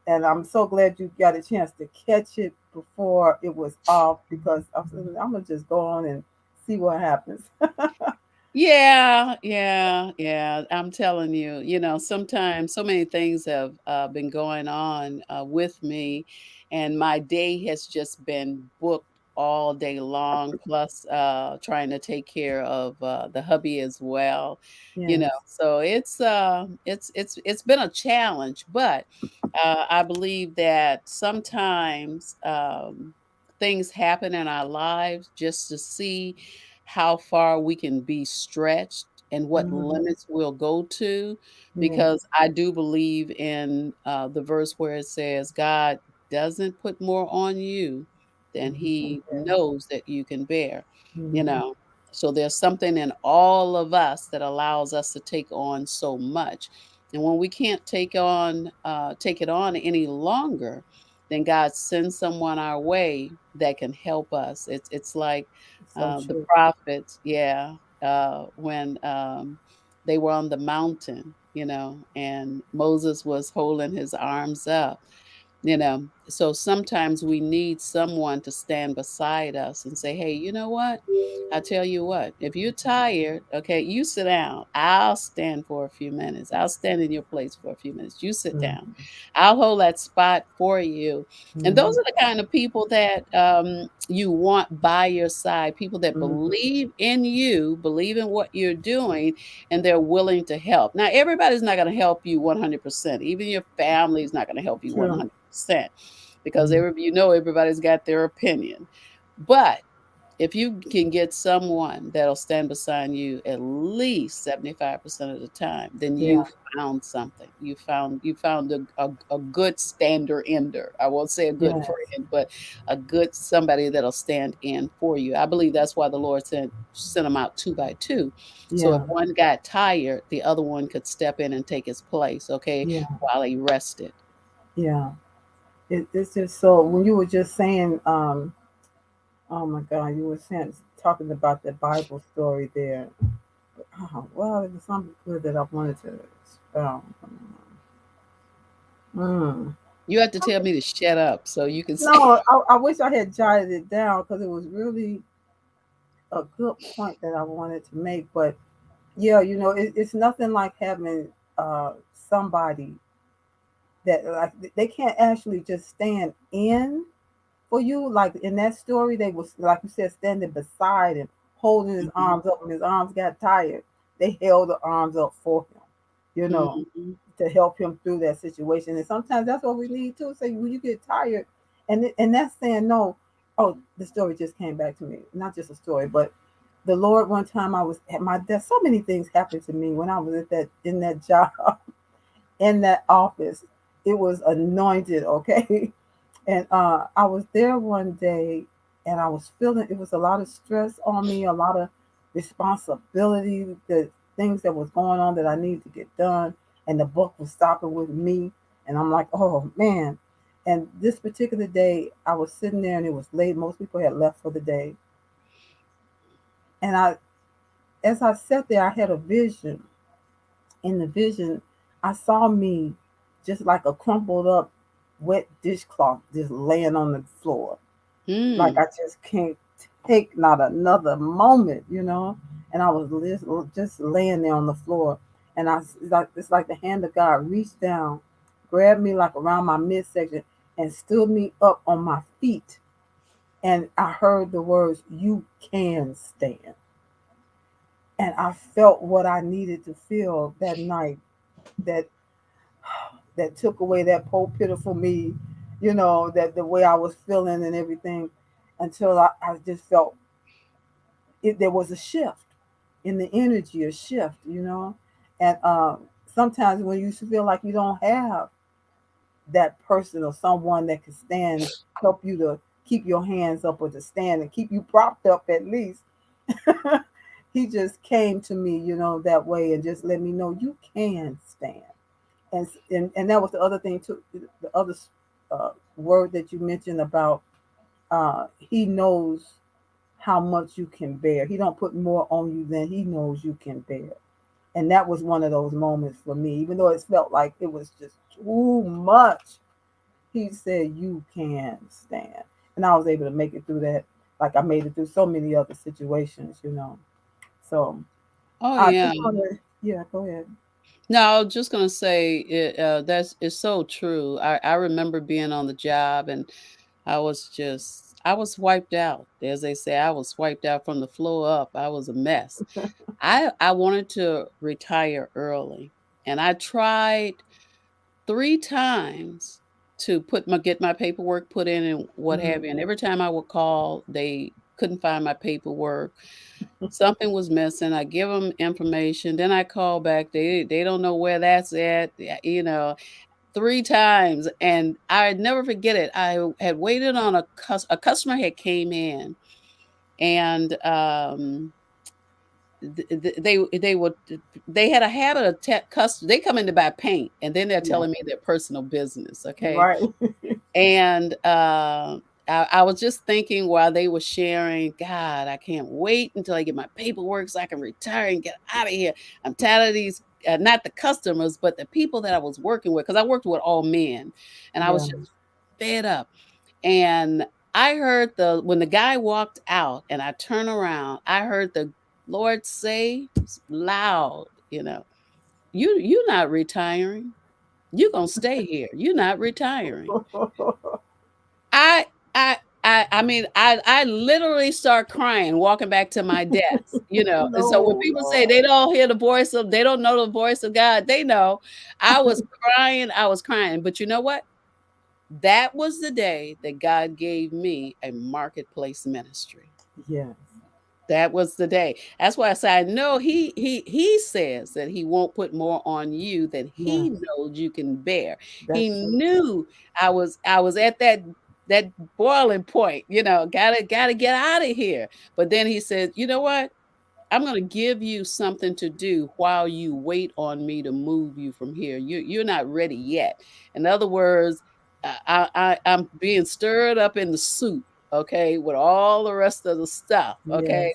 and I'm so glad you got a chance to catch it before it was off because I'm gonna just go on and see what happens. Yeah, yeah, yeah. I'm telling you, sometimes so many things have been going on with me, and my day has just been booked all day long, plus trying to take care of the hubby as well. Yes. So it's been a challenge, but I believe that sometimes things happen in our lives just to see how far we can be stretched and what Hmm. limits we'll go to, Yes. because I do believe in the verse where it says God doesn't put more on you than he knows that you can bear, you Mm-hmm. know. So there's something in all of us that allows us to take on so much. And when we can't take it on any longer, then God sends someone our way that can help us. It's like So the true. prophets, yeah, when they were on the mountain, and Moses was holding his arms up. So sometimes we need someone to stand beside us and say, hey, you know what, I tell you what, if you're tired, okay, you sit down, I'll stand for a few minutes, I'll stand in your place for a few minutes, you sit down, Mm-hmm. I'll hold that spot for you. And those Mm-hmm. are the kind of people that you want by your side, people that Mm-hmm. believe in you, believe in what you're doing, and they're willing to help. Now everybody's not going to help you 100%, even your family is not going to help you True. 100%, because Mm-hmm. everybody's got their opinion. But if you can get someone that'll stand beside you at least 75% of the time, then Yeah. you found something. You found a good stander ender. I won't say a good Yes. friend, but a good somebody that'll stand in for you. I believe that's why the Lord sent them out two by two. So if Yeah. one got tired, the other one could step in and take his place, okay, Yeah. while he rested. Yeah. It's just so when you were just saying, oh my God, you were saying talking about the Bible story there. Oh, well, it was something good that I wanted to expound. Mm. You have to tell me to shut up so you can say. No, I wish I had jotted it down because it was really a good point that I wanted to make. But yeah, it's nothing like having uh, somebody that like they can't actually just stand in for you. Like in that story, they was like you said, standing beside and holding his Mhm. arms up, and his arms got tired. They held the arms up for him, you know, Mhm. to help him through that situation. And sometimes that's what we need too. Say when you get tired, and that's saying no. Oh, the story just came back to me. Not just a story, but the Lord. One time I was at my desk. So many things happened to me when I was at that in that job in that office. It was anointed, okay. And I was there one day, and I was feeling it was a lot of stress on me, a lot of responsibility, the things that was going on that I needed to get done, and the book was stopping with me, and I'm like, oh man. And this particular day, I was sitting there, and it was late. Most people had left for the day, and as I sat there, I had a vision. In the vision, I saw me just like a crumpled up, wet dishcloth, just laying on the floor like Mm. I just can't take not another moment, you know. And I was just laying there on the floor, and it's like the hand of God reached down, grabbed me like around my midsection, and stood me up on my feet. And I heard the words, "You can stand." And I felt what I needed to feel that night. That that took away that poor pitiful me, you know, that the way I was feeling and everything, until I just felt there was a shift in the energy, a shift, you know. And sometimes when you feel like you don't have that person or someone that can stand, help you to keep your hands up or to stand and keep you propped up at least, he just came to me, you know, that way and just let me know you can stand. And that was the other thing too, the other word that you mentioned about he knows how much you can bear. He don't put more on you than he knows you can bear. And that was one of those moments for me, even though it felt like it was just too much. He said, "You can stand." And I was able to make it through that, like I made it through so many other situations, you know. So Oh, I yeah. just want to, yeah, go ahead. No, I was just gonna say it, that's it's so true. I remember being on the job and I was wiped out. As they say, I was wiped out from the floor up. I was a mess. I wanted to retire early, and I tried 3 times to get my paperwork put in and what have Mm, you, and every time I would call, they couldn't find my paperwork. Something was missing. I give them information, then I call back. They don't know where that's at, you know, 3 times, and I never forget it. I had waited on a customer had came in, and, they would they had a habit of they come in to buy paint, and then they're yeah, telling me their personal business, okay? right. And, I was just thinking while they were sharing, "God, I can't wait until I get my paperwork so I can retire and get out of here. I'm tired of these" not the customers, but the people that I was working with, because I worked with all men, and I was Yeah, just fed up. And I heard when the guy walked out and I turned around, I heard the Lord say loud, "You're not retiring. You're gonna stay here. You're not retiring." I I mean, I literally start crying walking back to my desk. And so when no, people say Lord. they don't know the voice of God, they know. I was crying, but you know what? That was the day that God gave me a marketplace ministry. Yes, That was the day. That's why I say I know he says that he won't put more on you than he yes, knows you can bear. that's He so knew I was at that boiling point, gotta get out of here. But then he said, you know what? I'm gonna give you something to do while you wait on me to move you from here. You're not ready yet. In other words, I'm being stirred up in the soup, okay, with all the rest of the stuff, yes, okay,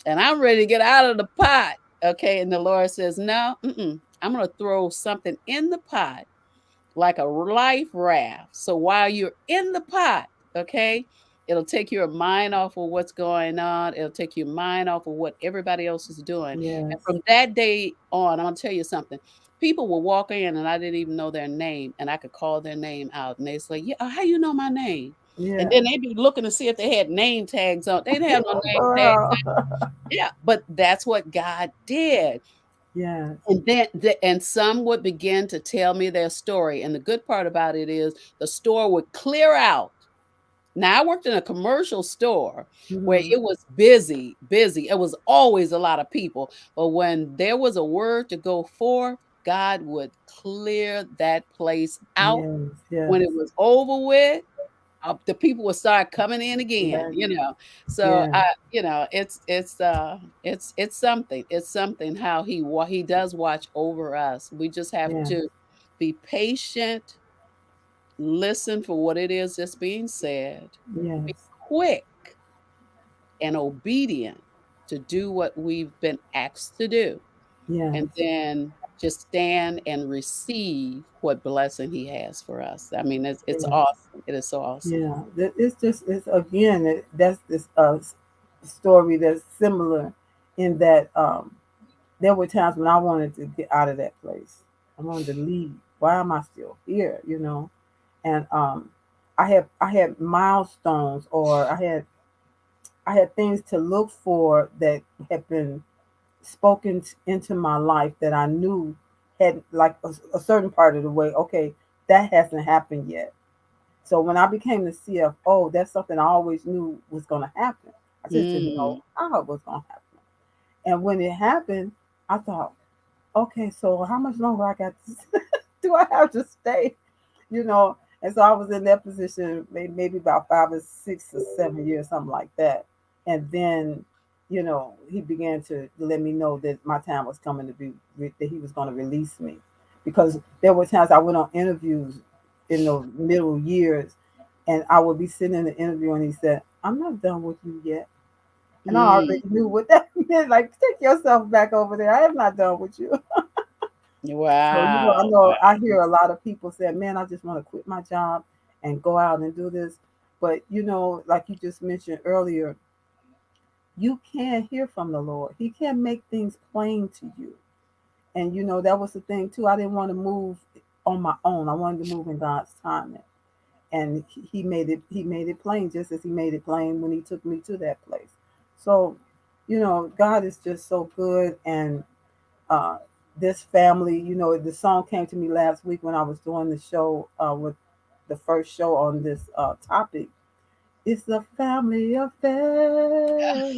and I'm ready to get out of the pot, okay. And the Lord says, no, I'm gonna throw something in the pot like a life raft. So while you're in the pot, okay, it'll take your mind off of what's going on. It'll take your mind off of what everybody else is doing. yes. And from that day on, I'm gonna tell you something. People will walk in and I didn't even know their name, and I could call their name out, and they say, "Yeah, how you know my name?" And Yeah. then they'd be looking to see if they had name tags on. They didn't have no name For tags. real. Yeah, but that's what God did. Yes. And and some would begin to tell me their story. And the good part about it is the store would clear out. Now I worked in a commercial store where Hmm. it was busy, busy. It was always a lot of people. But when there was a word to go forth, God would clear that place out. Yes. When Yes. it was over with, the people would start coming in again, Yes. so Yeah. it's something, it's something how he does watch over us. We just have Yes. to be patient, listen for what it is that's being said, be Yes. quick and obedient to do what we've been asked to do, Yes. and then just stand and receive what blessing he has for us. I mean, it's Yes. awesome. It is so awesome. Yeah, it's just it's again that's this story that's similar in that there were times when I wanted to get out of that place. I wanted to leave. Why am I still here? And I had milestones, or I had things to look for that had been spoken into my life that I knew had like a certain part of the way. Okay, that hasn't happened yet. So when I became the CFO, that's something I always knew was going to happen. I just didn't know Mm. how it was going to happen. And when it happened, I thought, okay, so how much longer I got to, do I have to stay? You know, and so I was in that position maybe about 5 or 6 or 7 years, something like that. And then, he began to let me know that my time was coming to be that he was going to release me, because there were times I went on interviews in the middle years, and I would be sitting in the interview, and he said, "I'm not done with you yet." And I Mm. already knew what that meant. Like, take yourself back over there. I am not done with you. So, I Wow, know I wow. hear a lot of people say, man, I just want to quit my job and go out and do this. But, like you just mentioned earlier, you can hear from the Lord. He can make things plain to you. And, that was the thing, too. I didn't want to move on my own. I wanted to move in God's timing. And he made it plain, just as he made it plain when he took me to that place. So, God is just so good. And uh, this family, the song came to me last week when I was doing the show, with the first show on this topic. It's a family affair.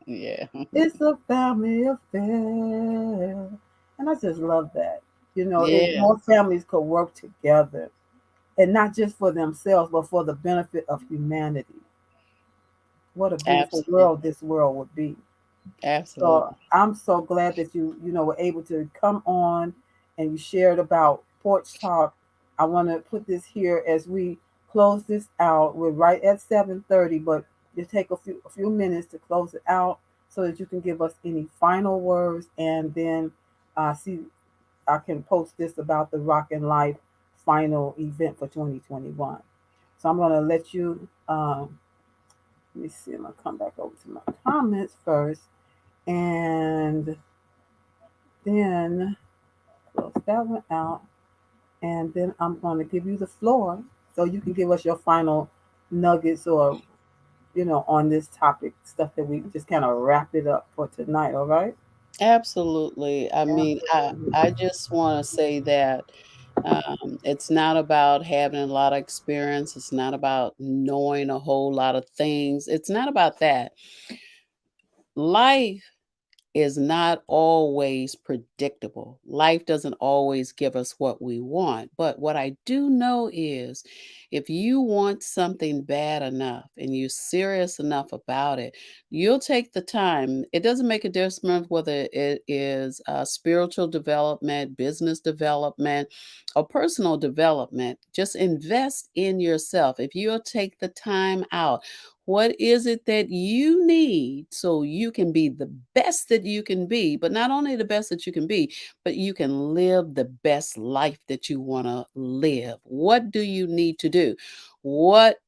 Yeah. It's a family affair. And I just love that. If Yeah, more families could work together, and not just for themselves, but for the benefit of humanity, what a beautiful world absolutely, this world would be. So absolutely. I'm so glad that you were able to come on and you shared about Porch Talk. I want to put this here as we close this out. We're right at 7:30, but just take a few minutes to close it out so that you can give us any final words, and then see I can post this about the Rock and Life final event for 2021. So I'm gonna let you. Let me see. I'm gonna come back over to my comments first, and then close that one out, and then I'm going to give you the floor so you can give us your final nuggets, or on this topic, stuff that we just kind of wrap it up for tonight. All right? Absolutely. I mean, I Absolutely. just want to say that it's not about having a lot of experience. It's not about knowing a whole lot of things. It's not about that. Life is not always predictable. Life doesn't always give us what we want. But what I do know is if you want something bad enough and you're serious enough about it, you'll take the time. It doesn't make a difference whether it is spiritual development, business development, or personal development. Just invest in yourself. If you'll take the time out, what is it that you need so you can be the best that you can be? But not only the best that you can be, but you can live the best life that you want to live. What do you need to do? What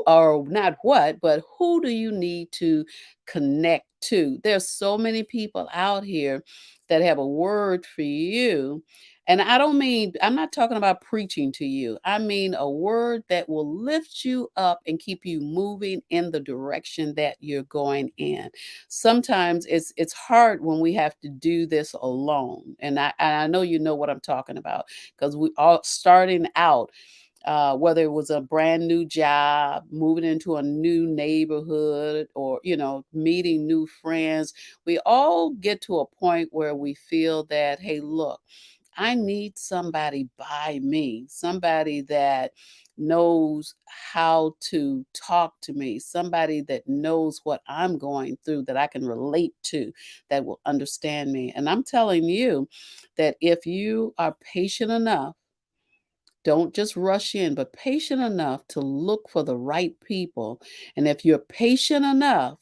or not what, but who do you need to connect to? There's so many people out here that have a word for you, And I don't mean, I'm not talking about preaching to you. I mean a word that will lift you up and keep you moving in the direction that you're going in. Sometimes it's hard when we have to do this alone. And I know you know what I'm talking about, because we all starting out, whether it was a brand new job, moving into a new neighborhood, or meeting new friends. We all get to a point where we feel that, hey, look, I need somebody by me, somebody that knows how to talk to me, somebody that knows what I'm going through, that I can relate to, that will understand me. And I'm telling you that if you are patient enough, don't just rush in, but patient enough to look for the right people. And if you're patient enough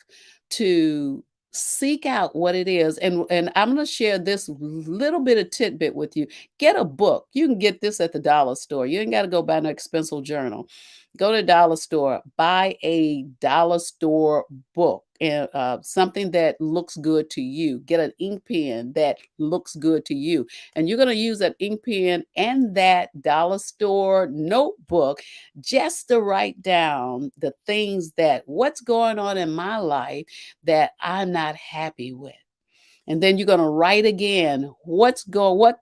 to seek out what it is, and I'm going to share this little bit of tidbit with you. Get a book. You can get this at the dollar store. You ain't got to go buy no expensive journal. Go to the dollar store, buy a dollar store book, and something that looks good to you. Get an ink pen that looks good to you, and you're going to use that ink pen and that dollar store notebook just to write down the things that what's going on in my life that I'm not happy with. And then you're going to write again what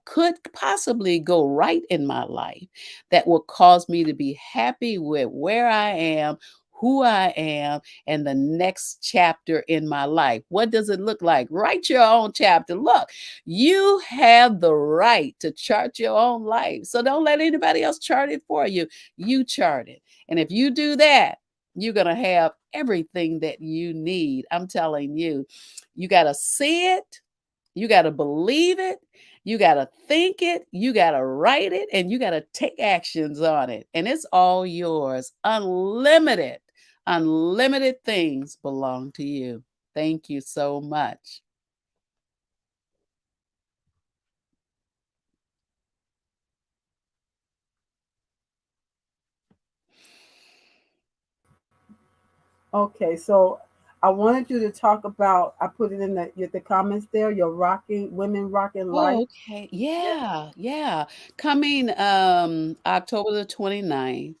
could possibly go right in my life that will cause me to be happy with where I am, who I am, and the next chapter in my life. What does it look like? Write your own chapter. Look, you have the right to chart your own life. So don't let anybody else chart it for you. You chart it. And if you do that, you're going to have everything that you need. I'm telling you, you got to see it, you got to believe it, you got to think it, you got to write it, and you got to take actions on it. And it's all yours. Unlimited, unlimited things belong to you. Thank you so much. Okay, so I wanted you to talk about. I put it in the comments there. Your rocking women rocking Oh, life. okay. Yeah, yeah. Coming October the 29th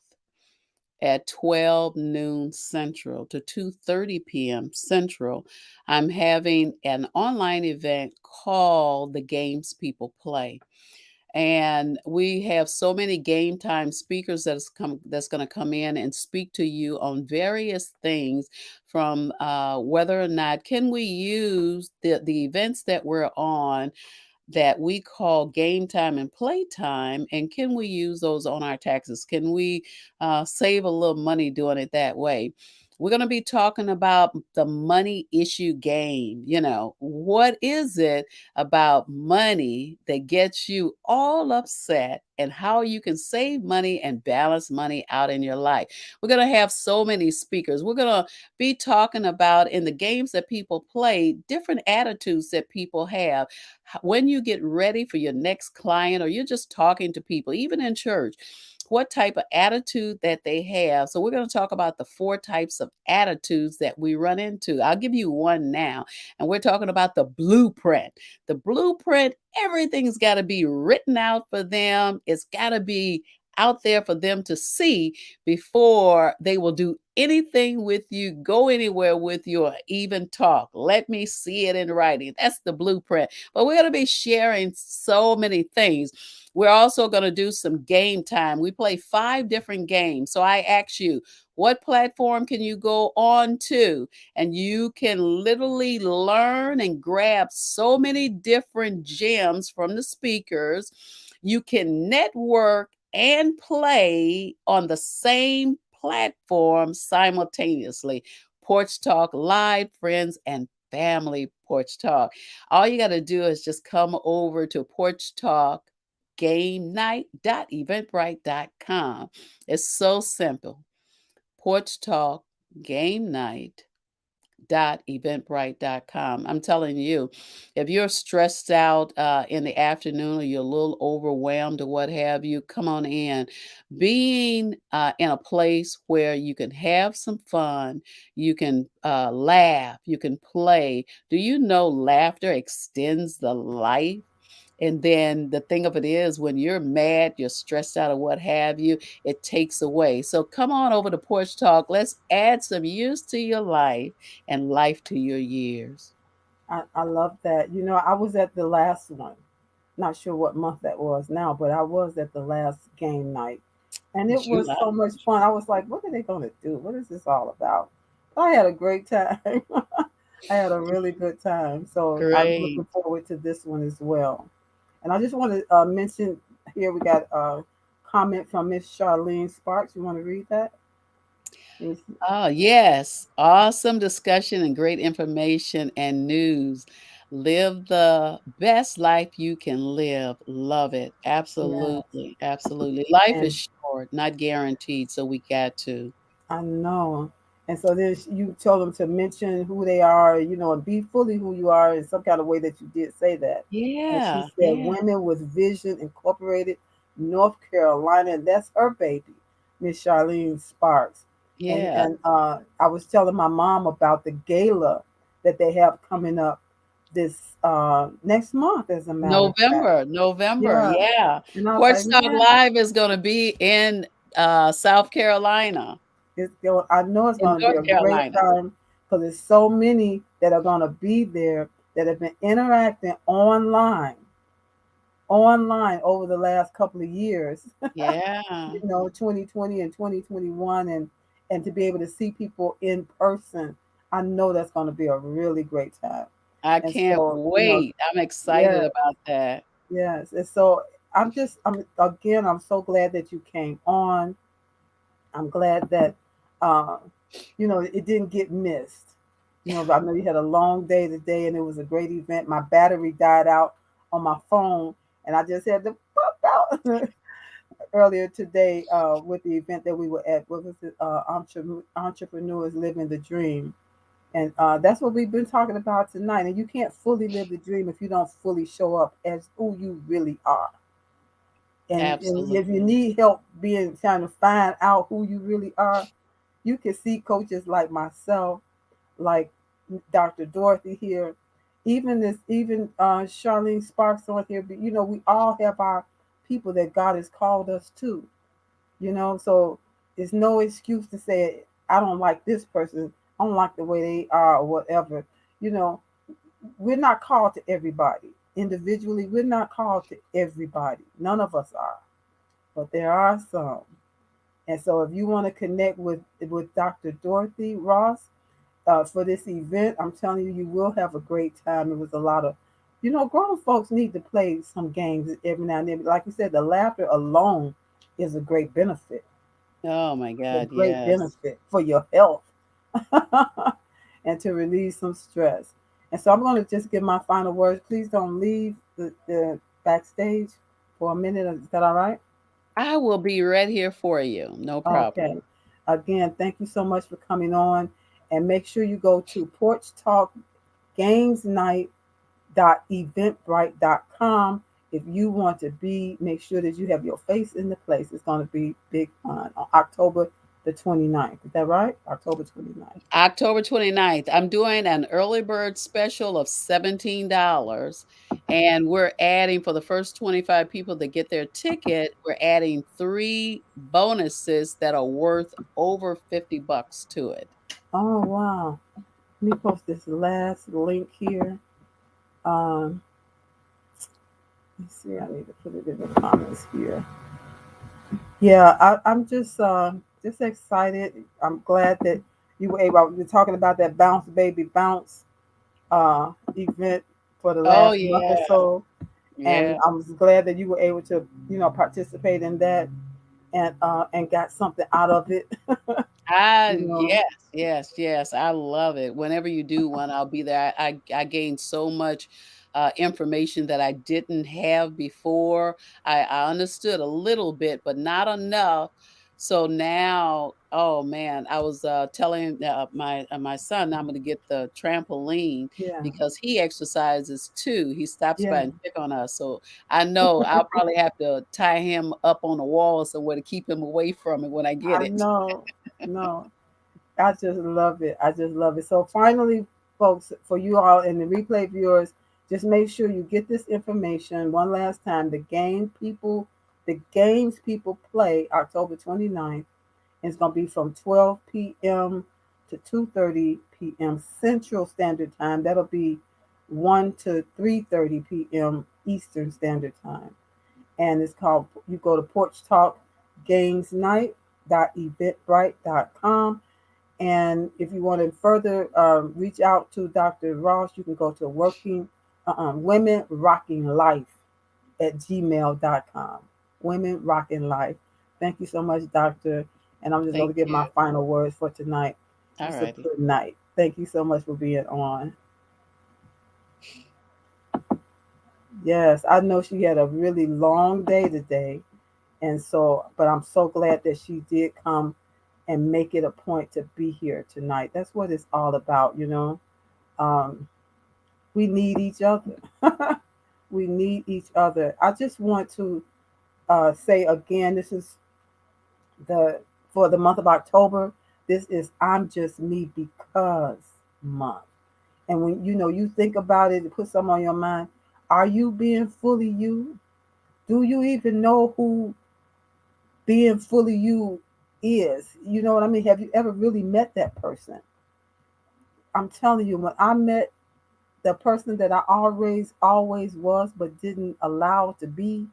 at 12 noon Central to 2:30 p.m. Central, I'm having an online event called The Games People Play. And we have so many game time speakers that's going to come in and speak to you on various things, from whether or not can we use the events that we're on that we call game time and playtime, and can we use those on our taxes? Can we save a little money doing it that way? We're going to be talking about the money issue game. What is it about money that gets you all upset, and how you can save money and balance money out in your life? We're going to have so many speakers. We're going to be talking about, in the games that people play, different attitudes that people have. When you get ready for your next client, or you're just talking to people, even in church, what type of attitude that they have. So we're going to talk about the four types of attitudes that we run into. I'll give you one now, and we're talking about the blueprint. The blueprint, everything's got to be written out for them. It's got to be out there for them to see before they will do anything with you, go anywhere with you, or even talk. Let me see it in writing. That's the blueprint. But we're going to be sharing so many things. We're also going to do some game time. We play 5 different games. So I ask you, what platform can you go on to? And you can literally learn and grab so many different gems from the speakers. You can network and play on the same platform simultaneously. Porch Talk Live, friends and family Porch Talk. All you got to do is just come over to Porch Talk game night.eventbrite.com. It's so simple. Porch Talk game night.eventbrite.com. I'm telling you, if you're stressed out in the afternoon, or you're a little overwhelmed or what have you, come on in. Being in a place where you can have some fun, you can laugh, you can play. Do you know laughter extends the life? And then the thing of it is, when you're mad, you're stressed out or what have you, it takes away. So come on over to Porch Talk. Let's add some years to your life and life to your years. I love that. I was at the last one. Not sure what month that was now, but I was at the last game night. And it was July. so much fun. I was like, what are they going to do? What is this all about? I had a great time. I had a really good time. So I'm Great. looking forward to this one as well. And I just want to mention here we got a comment from Miss Charlene Sparks. You want to read that? Yes. Oh, yes. Awesome discussion and great information and news. Live the best life you can live. Love it. Yes. Absolutely. Absolutely. Life is And short, not guaranteed. So we got to. I know. And so then you told them to mention who they are, and be fully who you are in some kind of way that you did say that. And she Yeah. said, Yeah. Women with Vision Incorporated, North Carolina, and that's her baby, Miss Charlene Sparks. And Yeah. and I was telling my mom about the gala that they have coming up this next month, as a matter of fact. November. November. Yeah. Yeah. And I was Porch like, Talk man, Live is going to be in South Carolina, I know it's in going to be North a great Carolina. time because there's so many that are going to be there that have been interacting online over the last couple of years, Yeah. 2020 and 2021, and to be able to see people in person. I know that's going to be a really great time. I And can't so, wait. I'm excited yeah, about that. yes. And so I'm so glad that you came on. I'm glad that uh, it didn't get missed. I know you had a long day today, and it was a great event. My battery died out on my phone, and I just had to pop out earlier today with the event that we were at. What was it? Entrepreneurs living the dream, and that's what we've been talking about tonight. And you can't fully live the dream if you don't fully show up as who you really are. And if you Absolutely. need help being trying to find out who you really are, you can see coaches like myself, like Dr. Dorothy here, even Charlene Sparks on here. But we all have our people that God has called us to. So it's no excuse to say I don't like this person. I don't like the way they are or whatever. You know, we're not called to everybody individually. We're not called to everybody. None of us are, but there are some. And so if you want to connect with Dr. Dorothy Ross for this event, I'm telling you, you will have a great time. It was a lot of, grown folks need to play some games every now and then. Like you said, the laughter alone is a great benefit, Oh my a God, great yes. benefit for your health and to relieve some stress. And so I'm going to just give my final words. Please don't leave the backstage for a minute. Is that all right? I will be right here for you. No Okay. problem. Again, thank you so much for coming on. And make sure you go to Porch Talk Games Night eventbrite.com if you want to make sure that you have your face in the place. It's going to be big fun on October the 29th. Is that right? October 29th. October 29th, I'm doing an early bird special of $17. And we're adding for the first 25 people that get their ticket, we're adding three bonuses that are worth over $50 to it. Oh, wow. Let me post this last link here. Um, let's see. I need to put it in the comments here. Yeah, I'm just excited. I'm glad that you were able. We were talking about that bounce baby bounce event for the Oh, last month or yeah. so, and Yeah. I was glad that you were able to participate in that and got something out of it. Ah, you know, yes, yes, yes. I love it. Whenever you do one, I'll be there. I gained so much information that I didn't have before. I understood a little bit, but not enough. So now, oh man, I was telling my son I'm going to get the trampoline yeah, because he exercises too. He stops yeah. by and check on us. So I know I'll probably have to tie him up on the wall somewhere to keep him away from it when I get I it. know, no, I just love it. I just love it. So finally, folks, for you all and the replay viewers, Just make sure you get this information one last time. The games people play October 29th is going to be from 12 p.m. to 2:30 p.m. Central Standard Time. That'll be 1 to 3:30 p.m. Eastern Standard Time. And it's called, you go to Porch Talk Games Night .eventbrite.com. And if you want to further reach out to Dr. Ross, you can go to Women Rocking Life at gmail.com. Women Rocking Life. Thank you so much, Doctor. And I'm just going Thank to give my you. final words for tonight. All It's a righty. good night. Thank you so much for being on. Yes, I know she had a really long day today. And so, but I'm so glad that she did come and make it a point to be here tonight. That's what it's all about, you know. Um, we need each other. We need each other. I just want to say again, this is the for the month of October. This is I'm Just Me Because month. And when you think about it, put something on your mind. Are you being fully you? Do you even know who being fully you is? You know what I mean? Have you ever really met that person? I'm telling you, when I met the person that I always was, but didn't allow to be,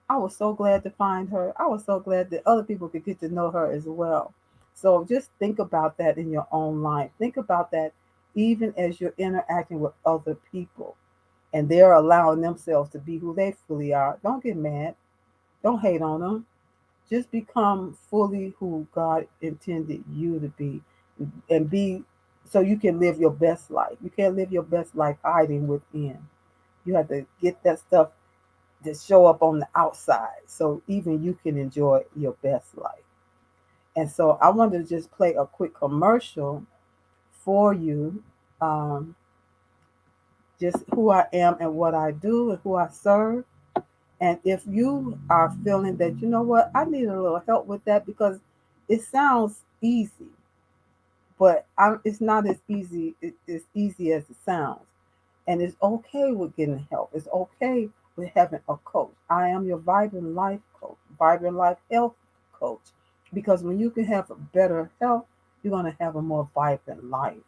I was so glad to find her. I was so glad that other people could get to know her as well. So just think about that in your own life. Think about that even as you're interacting with other people and they're allowing themselves to be who they fully are. Don't get mad. Don't hate on them. Just become fully who God intended you to be and be so you can live your best life. You can't live your best life hiding within. You have to get that stuff to show up on the outside so even you can enjoy your best life. And so I wanted to just play a quick commercial for you, um, just who I am and what I do and who I serve. And if you are feeling that, you know what, I need a little help with that because it sounds easy, but it's not as easy as it sounds. And it's okay with getting help. It's okay with having a coach. I am your vibrant life coach, vibrant life health coach. Because when you can have a better health, you're going to have a more vibrant life.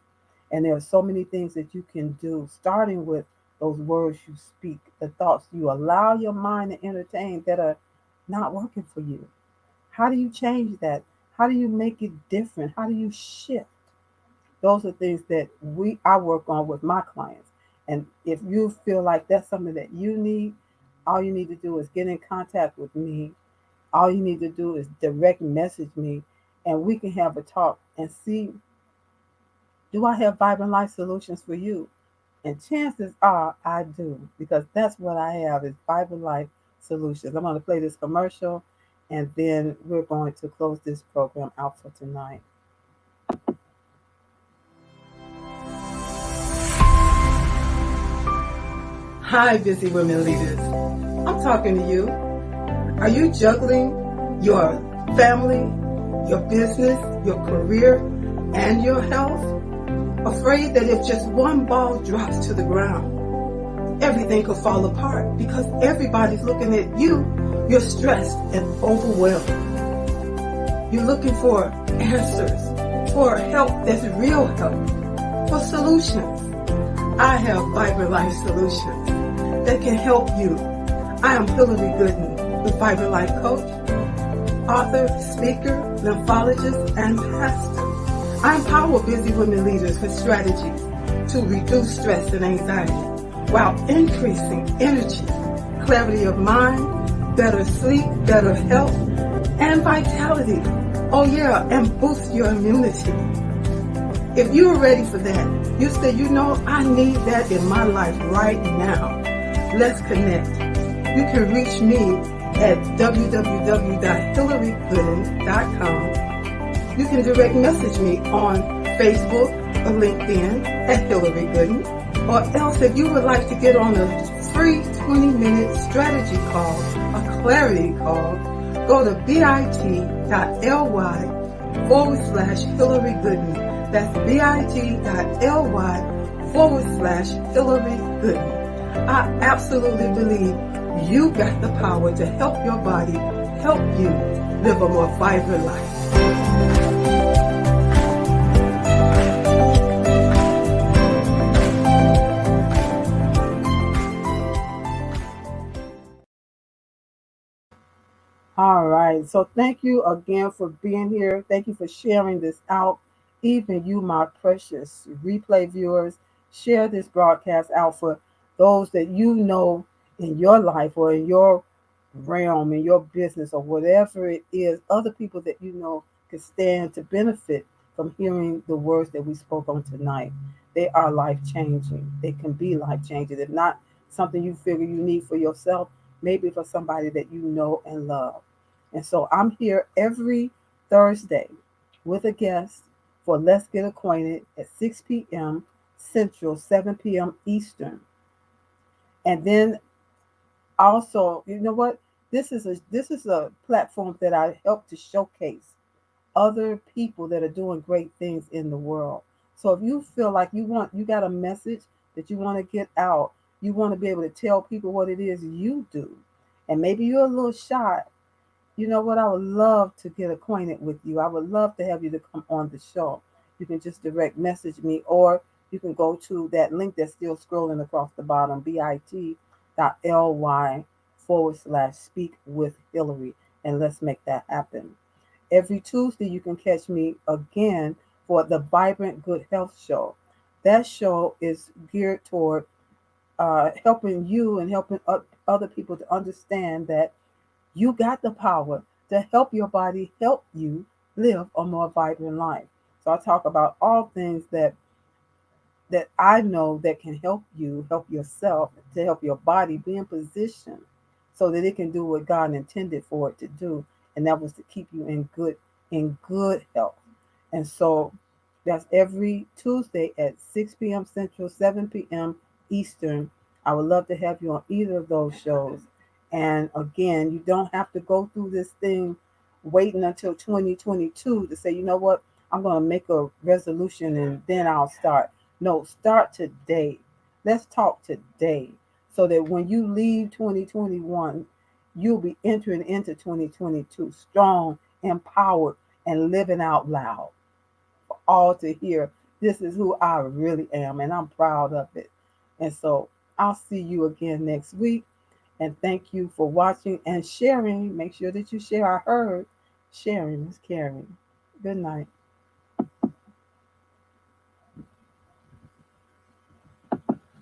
And there are so many things that you can do, starting with those words you speak, the thoughts you allow your mind to entertain that are not working for you. How do you change that? How do you make it different? How do you shift? Those are things that I work on with my clients. And if you feel like that's something that you need, all you need to do is get in contact with me. All you need to do is direct message me and we can have a talk and see, do I have vibrant life solutions for you? And chances are I do, because that's what I have is vibrant life solutions. I'm going to play this commercial and then we're going to close this program out for tonight. Hi, busy women leaders. I'm talking to you. Are you juggling your family, your business, your career, and your health? Afraid that if just one ball drops to the ground, everything could fall apart because everybody's looking at you. You're stressed and overwhelmed. You're looking for answers, for help that's real help, for solutions. I have Vibrant Life Solutions that can help you. I am Hillary Gooden, the Vibrant Life Coach, author, speaker, lymphologist, and pastor. I empower busy women leaders with strategies to reduce stress and anxiety while increasing energy, clarity of mind, better sleep, better health, and vitality. Oh yeah, and boost your immunity. If you're ready for that, you say, you know, I need that in my life right now. Let's connect. You can reach me at www.hillarygooden.com. You can direct message me on Facebook or LinkedIn at Hillary Gooden. Or else if you would like to get on a free 20-minute strategy call, a clarity call, go to bit.ly/Hillary Gooden. That's bit.ly/Hillary Gooden. I absolutely believe you got the power to help your body help you live a more vibrant life. All right. So thank you again for being here. Thank you for sharing this out. Even you, my precious replay viewers, share this broadcast out for those that you know in your life or in your realm, in your business, or whatever it is, other people that you know could stand to benefit from hearing the words that we spoke on tonight. They are life changing. They can be life changing. If not something you figure you need for yourself, maybe for somebody that you know and love. And so I'm here every Thursday with a guest for Let's Get Acquainted at 6 p.m. Central, 7 p.m. Eastern. And then also, you know what? This is a platform that I help to showcase other people that are doing great things in the world. So if you feel like you got a message that you want to get out, you want to be able to tell people what it is you do, and maybe you're a little shy, you know what? I would love to get acquainted with you. I would love to have you to come on the show. You can just direct message me, or you can go to that link that's still scrolling across the bottom, bit.ly/speak with Hillary, and let's make that happen. Every Tuesday, you can catch me again for the Vibrant Good Health Show. That show is geared toward helping you and helping other people to understand that you got the power to help your body help you live a more vibrant life. So I talk about all things that I know that can help you help yourself, to help your body be in position so that it can do what God intended for it to do, and that was to keep you in good health. And so that's every Tuesday at 6 p.m. Central, 7 p.m. Eastern. I would love to have you on either of those shows. And again, you don't have to go through this thing waiting until 2022 to say, you know what, I'm going to make a resolution and then I'll start. No, start today. Let's talk today so that when you leave 2021, you'll be entering into 2022 strong, empowered, and living out loud for all to hear. This is who I really am, and I'm proud of it. And so I'll see you again next week. And thank you for watching and sharing. Make sure that you share. I heard sharing is caring. Good night.